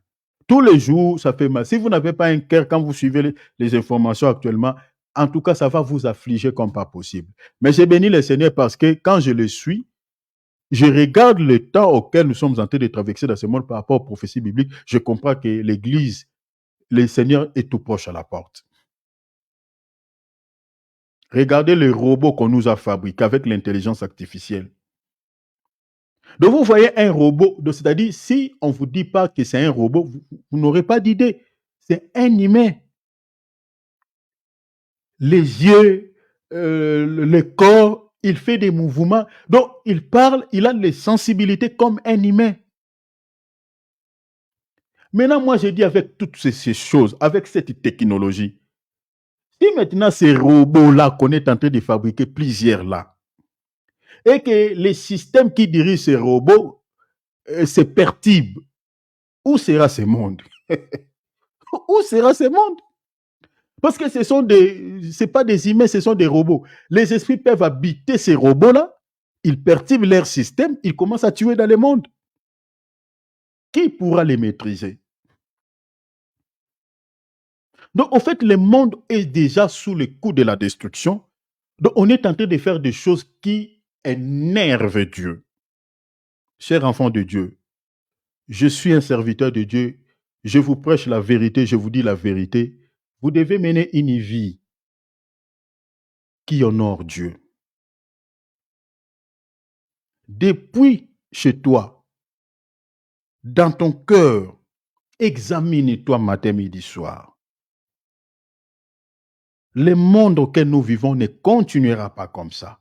Tous les jours, ça fait mal. Si vous n'avez pas un cœur quand vous suivez les informations actuellement, en tout cas, ça va vous affliger comme pas possible. Mais j'ai béni le Seigneur parce que quand je le suis, je regarde le temps auquel nous sommes en train de traverser dans ce monde par rapport aux prophéties bibliques. Je comprends que l'Église, le Seigneur est tout proche à la porte. Regardez les robots qu'on nous a fabriqués avec l'intelligence artificielle. Donc vous voyez un robot, c'est-à-dire si on ne vous dit pas que c'est un robot, vous n'aurez pas d'idée. C'est un humain. Les yeux, le corps, il fait des mouvements. Donc il parle, il a les sensibilités comme un humain. Maintenant, moi, je dis avec toutes ces choses, avec cette technologie, si maintenant ces robots-là qu'on est en train de fabriquer plusieurs là, et que les systèmes qui dirigent ces robots se perturbent, où sera ce monde? Où sera ce monde? Parce que ce pas des humains, ce sont des robots. Les esprits peuvent habiter ces robots-là, ils perturbent leur système, ils commencent à tuer dans le monde. Qui pourra les maîtriser? Donc, en fait, le monde est déjà sous le coup de la destruction. Donc, on est en train de faire des choses qui énervent Dieu. Chers enfants de Dieu, je suis un serviteur de Dieu. Je vous prêche la vérité, je vous dis la vérité. Vous devez mener une vie qui honore Dieu. Depuis chez toi, dans ton cœur, examine-toi matin, midi, soir. Le monde auquel nous vivons ne continuera pas comme ça.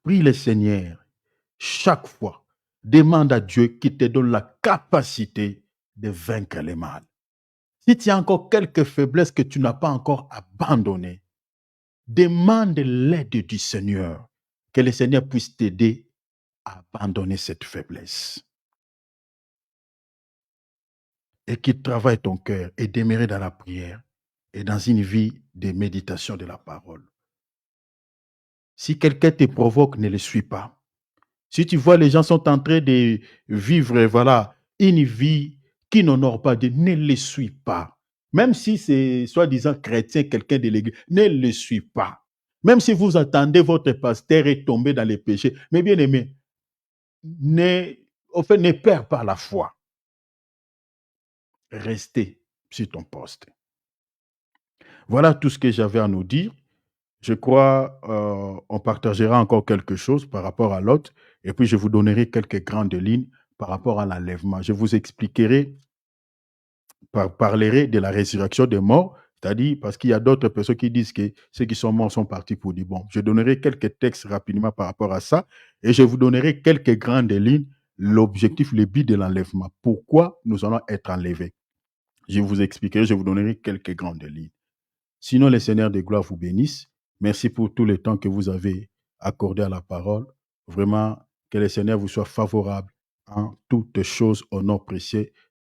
Prie le Seigneur chaque fois. Demande à Dieu qui te donne la capacité de vaincre le mal. Si tu as encore quelques faiblesses que tu n'as pas encore abandonnées, demande l'aide du Seigneur. Que le Seigneur puisse t'aider à abandonner cette faiblesse. Et qu'il travaille ton cœur et demeurer dans la prière et dans une vie de méditation de la parole. Si quelqu'un te provoque, ne le suis pas. Si tu vois les gens sont en train de vivre, voilà, une vie qui n'honore pas Dieu, ne le suis pas. Même si c'est soi-disant chrétien, quelqu'un de l'église, ne le suis pas. Même si vous attendez votre pasteur et tomber dans les péchés, mais bien aimé, ne perds pas la foi. Restez sur ton poste. Voilà tout ce que j'avais à nous dire. Je crois on partagera encore quelque chose par rapport à l'autre et puis je vous donnerai quelques grandes lignes par rapport à l'enlèvement. Je vous expliquerai, parlerai de la résurrection des morts, c'est-à-dire parce qu'il y a d'autres personnes qui disent que ceux qui sont morts sont partis pour du bon. Je donnerai quelques textes rapidement par rapport à ça et je vous donnerai quelques grandes lignes, l'objectif, le but de l'enlèvement. Pourquoi nous allons être enlevés? Je vous expliquerai, je vous donnerai quelques grandes lignes. Sinon, le Seigneur de gloire vous bénisse. Merci pour tout le temps que vous avez accordé à la parole. Vraiment, que le Seigneur vous soit favorable en toutes choses au nom précieux